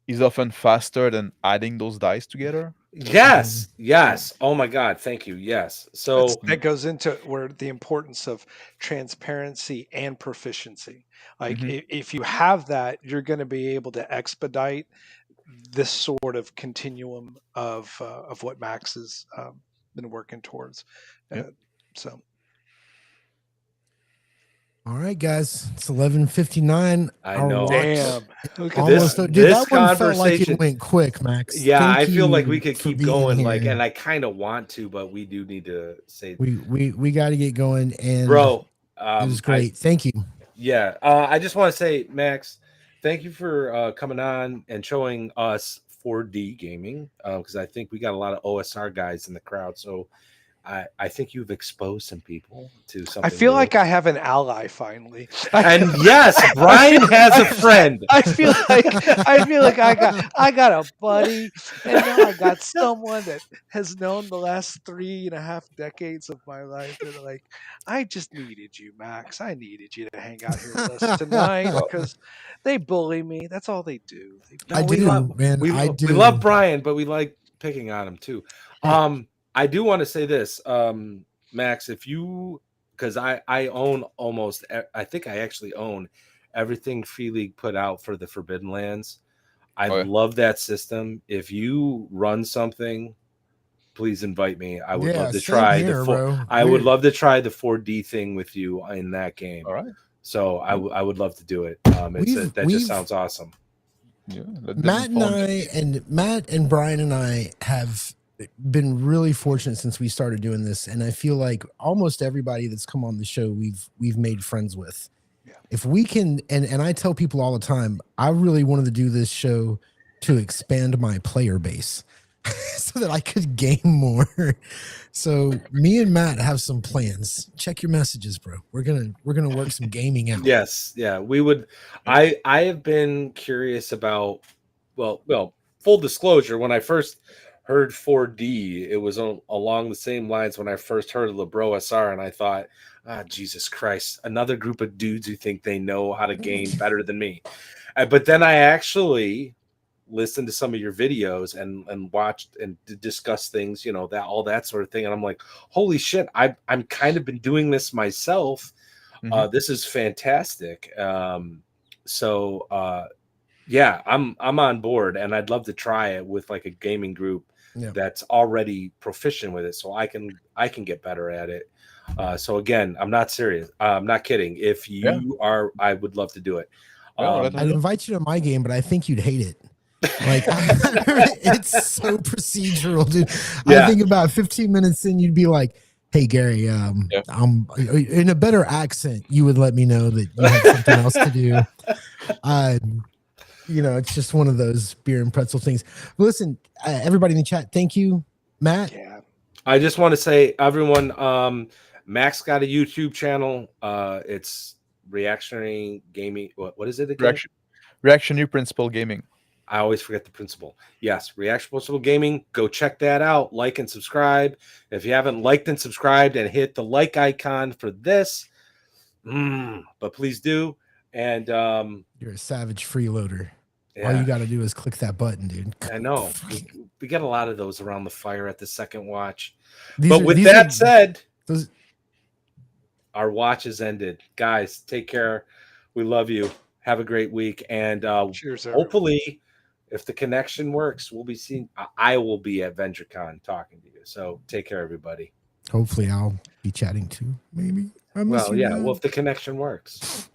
is often faster than adding those dice together. Yes. Oh my God. Thank you. Yes. So that goes into where the importance of transparency and proficiency. Like if you have that, you're going to be able to expedite this sort of continuum of what Max has been working towards. So. All right, guys, it's 11:59. I know. Damn. Almost, dude. That one felt like it went quick, Max. Yeah, Thank I feel like you we could for keep being going. here. Like, and I kind of want to, but we do need to say we got to get going. And bro, it was great. Thank you. Yeah, I just want to say, Max, thank you for coming on and showing us 4D gaming because I think we got a lot of OSR guys in the crowd. So I think you've exposed some people to something. I feel like I have an ally finally. And yes, Brian has a friend. I feel like I got a buddy, and now I got someone that has known the last 3.5 decades of my life. And like, I just needed you, Max. I needed you to hang out here with us tonight because they bully me. That's all they do. We love Brian, but we like picking on him too. I do want to say this, Max, if you, because I own almost, I think I actually own everything Free League put out for the Forbidden Lands. I love that system. If you run something, please invite me. I would love to try would love to try the 4D thing with you in that game. All right. So I would love to do it. That just sounds awesome. Yeah, Matt and Brian and I have been really fortunate since we started doing this, and I feel like almost everybody that's come on the show we've made friends with. Yeah. If we can, and I tell people all the time, I really wanted to do this show to expand my player base so that I could game more. So me and Matt have some plans. Check your messages, bro. We're gonna work some gaming out. Yes, yeah, we would. I have been curious about. Well, full disclosure, when I first heard 4D, it was along the same lines when I first heard of LeBro SR, and I thought, Jesus Christ, another group of dudes who think they know how to game better than me. But then I actually listened to some of your videos and watched and discussed things, that all that sort of thing, and I'm like, holy shit, I'm kind of been doing this myself. This is fantastic. Yeah, I'm on board, and I'd love to try it with like a gaming group that's already proficient with it, so I can get better at it. So again, I'm not serious. I'm not kidding. If you are, I would love to do it. I'd invite you to my game, but I think you'd hate it. Like it's so procedural, dude. I think about 15 minutes in, you'd be like, "Hey, Gary, I'm in a better accent. You would let me know that you had something else to do." It's just one of those beer and pretzel things. Listen, everybody in the chat, thank you, Matt. Yeah. I just want to say, everyone, Max got a YouTube channel. It's Reactionary Gaming. What is it again? Reactionary Principle Gaming. I always forget the principle. Yes, Reaction Principle Gaming. Go check that out. Like and subscribe. If you haven't liked and subscribed, and hit the like icon for this, but please do. And you're a savage freeloader. All you got to do is click that button, dude. I know. We get a lot of those around the fire at the second watch. With that said, our watch has ended. Guys, take care. We love you. Have a great week. And cheers, hopefully, if the connection works, we'll be seeing. I will be at VentureCon talking to you. So take care, everybody. Hopefully, I'll be chatting too. Maybe. Well, if the connection works.